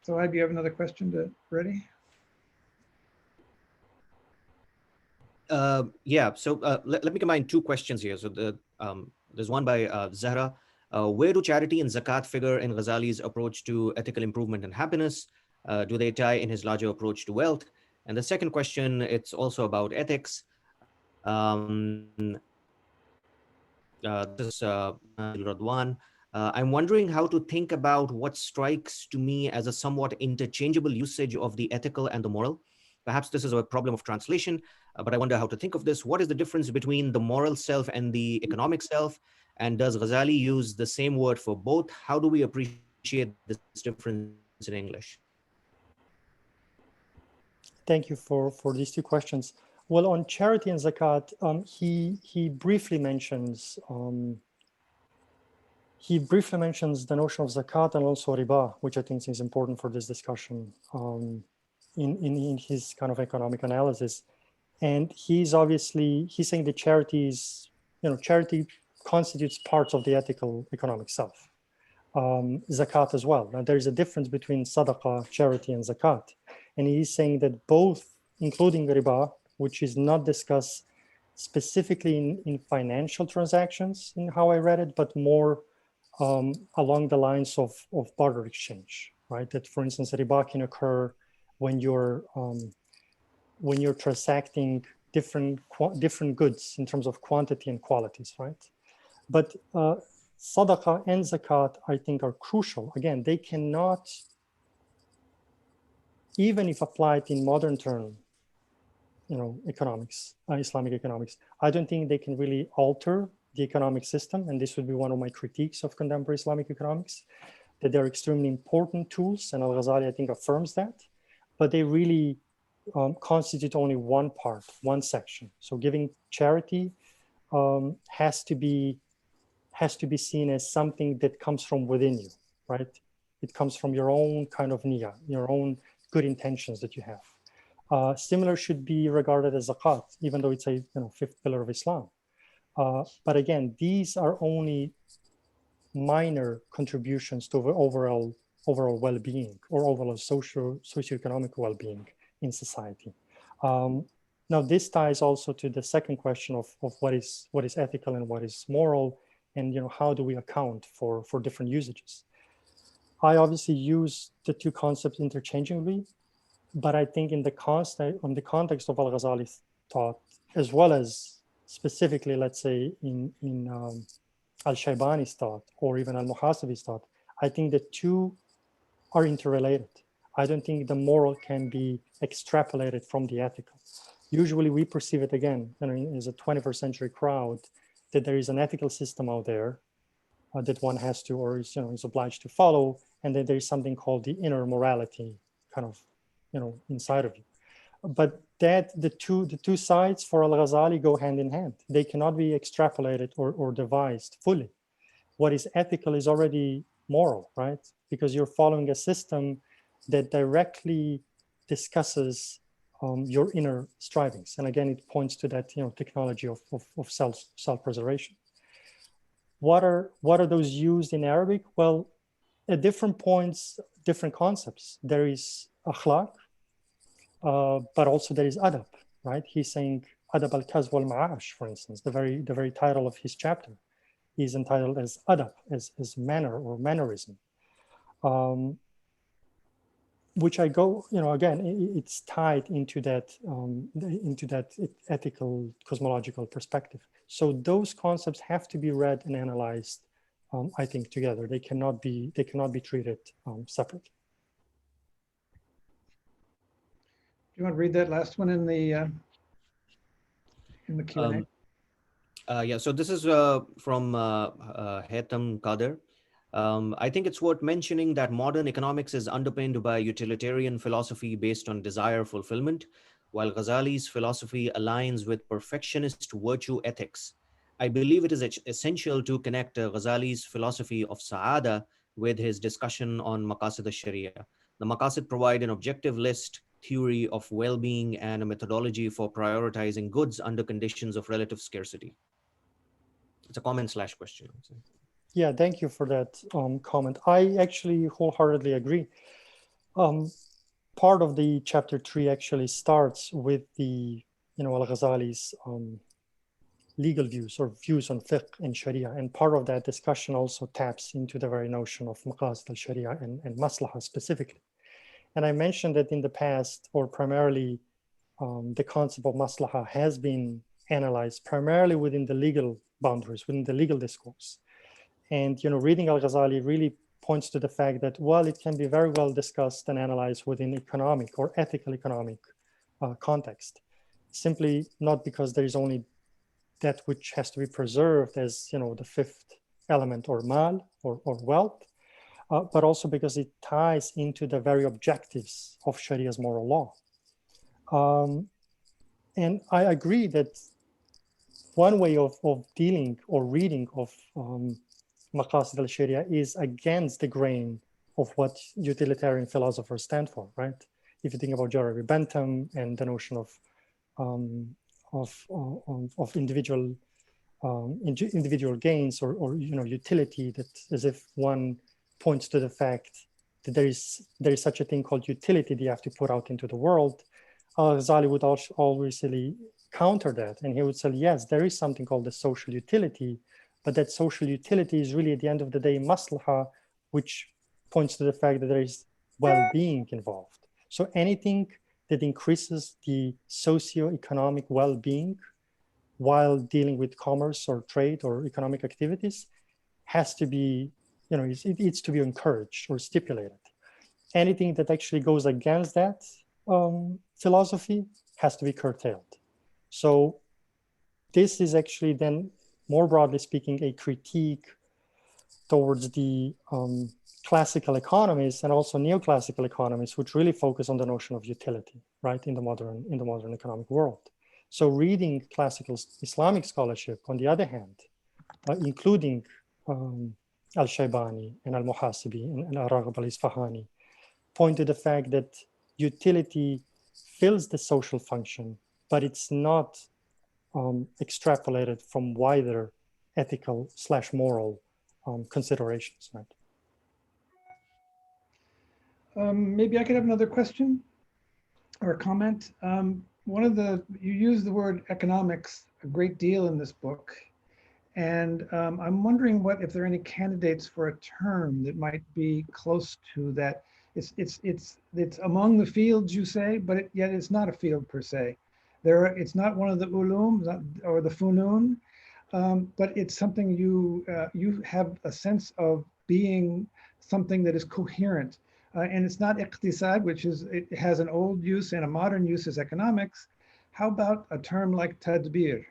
Sohaib, you have another question ready? Yeah, so let me combine two questions here. So there's one by Zahra. Where do charity and zakat figure in Ghazali's approach to ethical improvement and happiness? Do they tie in his larger approach to wealth? And the second question, it's also about ethics. This is Radwan. I'm wondering how to think about what strikes to me as a somewhat interchangeable usage of the ethical and the moral. Perhaps this is a problem of translation, but I wonder how to think of this. What is the difference between the moral self and the economic self? And does Ghazali use the same word for both? How do we appreciate this difference in English? Thank you for these two questions. Well, on charity and zakat, he briefly mentions the notion of zakat and also riba, which I think is important for this discussion in his kind of economic analysis. And he's saying that charity constitutes parts of the ethical economic self. Zakat as well. Now, there's a difference between sadaqah, charity, and zakat. And he's saying that both, including riba, which is not discussed specifically in financial transactions, in how I read it, but more along the lines of barter exchange, right? That, for instance, riba can occur when you're transacting different goods in terms of quantity and qualities, right? But sadaqah and zakat, I think, are crucial. Again, they cannot, even if applied in modern term, economics, Islamic economics, I don't think they can really alter the economic system. And this would be one of my critiques of contemporary Islamic economics, that they're extremely important tools. And Al-Ghazālī, I think, affirms that, but they really constitute only one part, one section. So giving charity has to be seen as something that comes from within you, right? It comes from your own kind of niyyah, your own good intentions that you have. Similar should be regarded as zakat, even though it's a fifth pillar of Islam. But again, these are only minor contributions to overall well-being or overall socioeconomic well-being in society. Now, this ties also to the second question of what is ethical and what is moral, and how do we account for different usages. I obviously use the two concepts interchangeably, but I think in the context of Al-Ghazālī's thought, as well as specifically, let's say, in Al-Shaybāni's thought or even Al-Muhāsabi's thought, I think the two are interrelated. I don't think the moral can be extrapolated from the ethical. Usually we perceive it again, as a 21st century crowd, that there is an ethical system out there that one has to, or is obliged to follow, and then there is something called the inner morality kind of, inside of you. But that the two sides for Al-Ghazālī go hand in hand. They cannot be extrapolated or devised fully. What is ethical is already moral, right? Because you're following a system that directly discusses your inner strivings. And again, it points to that technology of self-preservation. What are those used in Arabic? Well, at different points, different concepts. There is akhlaq, but also there is adab, right? He's saying adab al-kazb wal-ma'ash, for instance. The very title of his chapter is entitled as adab, as manner or mannerism. Which I go, again, it's tied into that ethical cosmological perspective. So those concepts have to be read and analyzed, I think, together. They cannot be treated separately. Do you want to read that last one in the Q&A? Yeah. So this is from Haytham Kader. I think it's worth mentioning that modern economics is underpinned by utilitarian philosophy based on desire fulfillment, while Ghazali's philosophy aligns with perfectionist virtue ethics. I believe it is essential to connect Ghazali's philosophy of Sa'ada with his discussion on Maqasid al-Sharia. The Maqasid provide an objective list, theory of well-being, and a methodology for prioritizing goods under conditions of relative scarcity. It's a comment/question. Yeah, thank you for that comment. I actually wholeheartedly agree. Part of the chapter 3 actually starts with the, Al-Ghazali's legal views or views on fiqh and Sharia. And part of that discussion also taps into the very notion of maqasid al-Sharia and maslaha specifically. And I mentioned that in the past, or primarily the concept of maslaha has been analyzed primarily within the legal boundaries, within the legal discourse. And reading Al-Ghazālī really points to the fact that, well, it can be very well discussed and analyzed within economic or ethical economic context. Simply not because there is only that which has to be preserved as, the fifth element or mal or wealth, but also because it ties into the very objectives of Sharia's moral law. And I agree that one way of dealing or reading of Maqasid al-Sharia is against the grain of what utilitarian philosophers stand for, right? If you think about Jeremy Bentham and the notion of individual gains or utility, that as if one points to the fact that there is such a thing called utility that you have to put out into the world. Al-Ghazālī would always really counter that, and he would say, yes, there is something called the social utility, but that social utility is really, at the end of the day, maslaha, which points to the fact that there is well-being involved. So anything that increases the socio-economic well-being while dealing with commerce or trade or economic activities has to be, it needs to be encouraged or stipulated. Anything that actually goes against that philosophy has to be curtailed. So this is actually then, more broadly speaking, a critique towards the classical economists and also neoclassical economists, which really focus on the notion of utility, right, in the modern economic world. So reading classical Islamic scholarship, on the other hand, including Al-Shaybāni and Al-Muhāsabi and Ar-Raghib al-Isfahani, point to the fact that utility fills the social function, but it's not extrapolated from wider ethical/moral considerations, right? Maybe I could have another question or a comment. you use the word economics a great deal in this book. And I'm wondering if there are any candidates for a term that might be close to that. It's among the fields, you say, but yet it's not a field per se. It's not one of the ulum or the funun, but it's something you have a sense of being something that is coherent. And it's not iqtisad, it has an old use and a modern use as economics. How about a term like tadbir,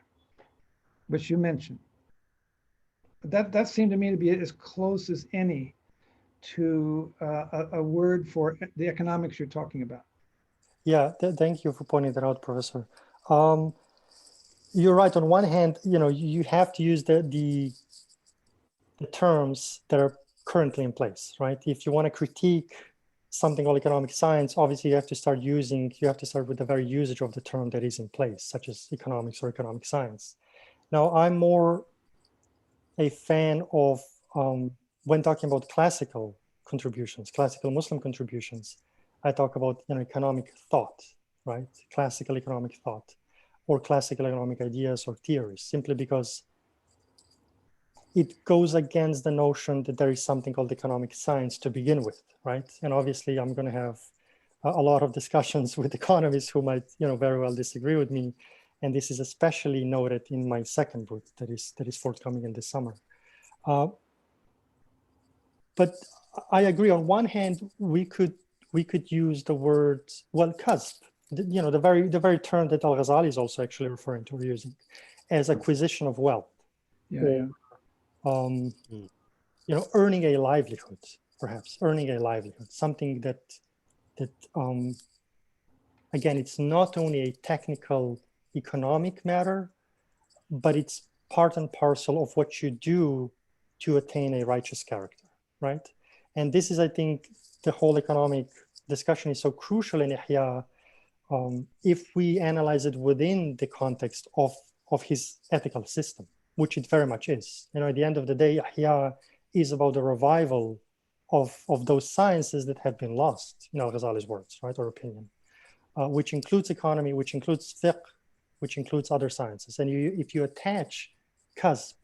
which you mentioned? That seemed to me to be as close as any to a word for the economics you're talking about. Yeah, thank you for pointing that out, Professor. You're right. On one hand, you have to use the terms that are currently in place, right? If you want to critique something called economic science, obviously you have to start with the very usage of the term that is in place, such as economics or economic science. Now, I'm more a fan of, when talking about classical contributions, classical Muslim contributions, I talk about economic thought, right? Classical economic thought or classical economic ideas or theories, simply because it goes against the notion that there is something called economic science to begin with, right? And obviously I'm going to have a lot of discussions with economists who might very well disagree with me. And this is especially noted in my second book that is forthcoming in the summer. But I agree. On one hand, we could use the word, kasb, the very term that Al-Ghazālī is also actually referring to or using, as acquisition of wealth. Yeah. Earning a livelihood, perhaps earning a livelihood, something that again, it's not only a technical economic matter, but it's part and parcel of what you do to attain a righteous character, right? And this is, I think, the whole economic discussion is so crucial in Ihya if we analyze it within the context of his ethical system, which it very much is. At the end of the day, Ihya is about the revival of those sciences that have been lost, in Al-Ghazālī's words, right, or opinion, which includes economy, which includes fiqh, which includes other sciences. And if you attach kasb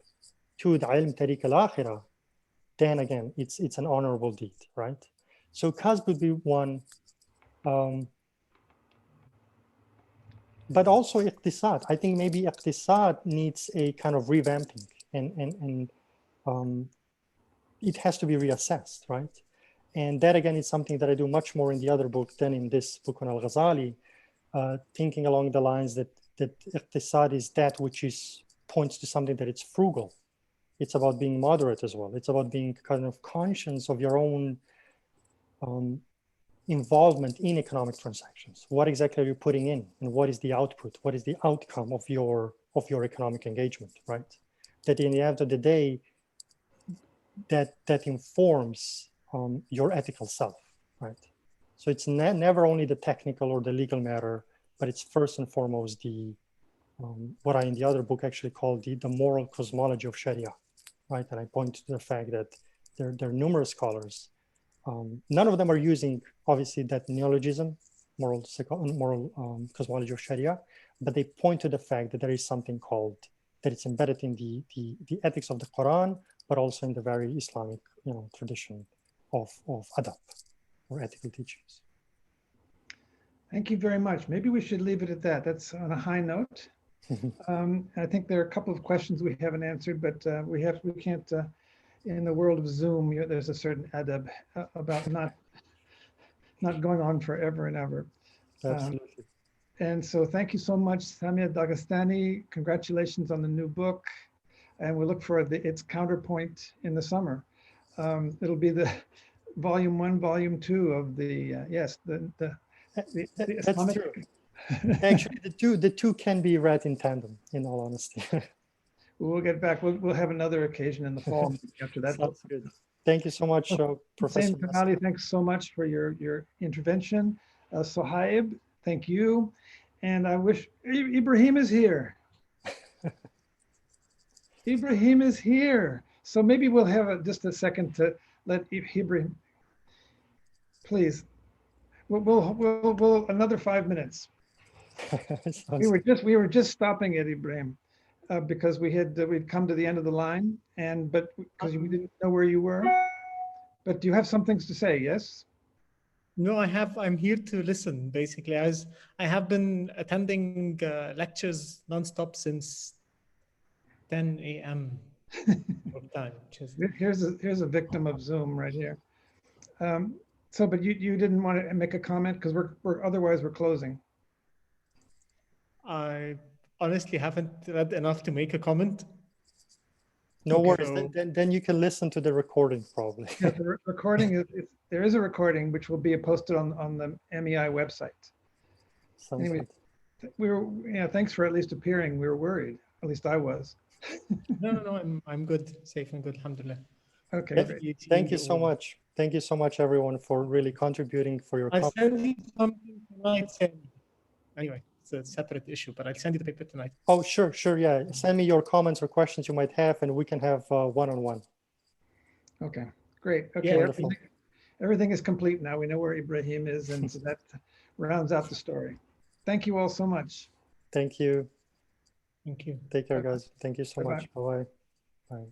to the ilm tariq al-akhirah, then again, it's an honorable deed, right? So kasb would be one, but also iqtisad. I think maybe iqtisad needs a kind of revamping, and it has to be reassessed, right? And that again is something that I do much more in the other book than in this book on Al-Ghazālī, thinking along the lines that iqtisad is that which points to something that it's frugal. It's about being moderate as well. It's about being kind of conscious of your own involvement in economic transactions. What exactly are you putting in, and what is the output? What is the outcome of your economic engagement, right? That in the end of the day, that informs your ethical self, right? So it's never only the technical or the legal matter, but it's first and foremost the what I in the other book actually call the moral cosmology of Sharia, right? And I point to the fact that there are numerous scholars. None of them are using, obviously, that neologism, moral cosmology of Sharia, but they point to the fact that there is something called, that it's embedded in the ethics of the Quran, but also in the very Islamic tradition of adab, or ethical teachings. Thank you very much. Maybe we should leave it at that. That's on a high note. I think there are a couple of questions we haven't answered, but we can't, in the world of Zoom, there's a certain adab about not going on forever and ever. Absolutely. And so thank you so much, Sami Al-Daghistani. Congratulations on the new book. And we look for its counterpoint in the summer. It'll be the volume 1, volume 2 of the That's Islamic. true. Actually, the two can be read in tandem, in all honesty. We'll get back. We'll have another occasion in the fall after that. Sounds good. Thank you so much, Professor Hossein, thanks so much for your intervention. Sohaib, thank you. And I wish Ibrahim is here. Ibrahim is here. So maybe we'll have just a second to let Ibrahim, please. We'll another 5 minutes. We were just stopping at Ibrahim because we'd come to the end of the line, but because we didn't know where you were. But do you have some things to say? Yes. No, I'm here to listen, basically, as I have been attending lectures nonstop since 10 a.m. time. Here's a victim of Zoom right here. But you didn't want to make a comment because otherwise we're closing. I honestly haven't read enough to make a comment. No worries. Then you can listen to the recording probably. Yeah, the recording there is a recording which will be posted on the MEI website. Anyway, thanks for at least appearing. We were worried. At least I was. No. I'm good, safe and good. Alhamdulillah. Okay. Great. Thank you so much. Thank you so much, everyone, for really contributing for your. I'll send you something tonight. Anyway, it's a separate issue, but I'll send you the paper tonight. Oh, sure. Yeah. Send me your comments or questions you might have, and we can have one-on-one. Okay, great. Okay, yeah, everything is complete now. We know where Ibrahim is, and so that rounds out the story. Thank you all so much. Thank you. Thank you. Take care, guys. Thank you so much. Bye-bye. Bye.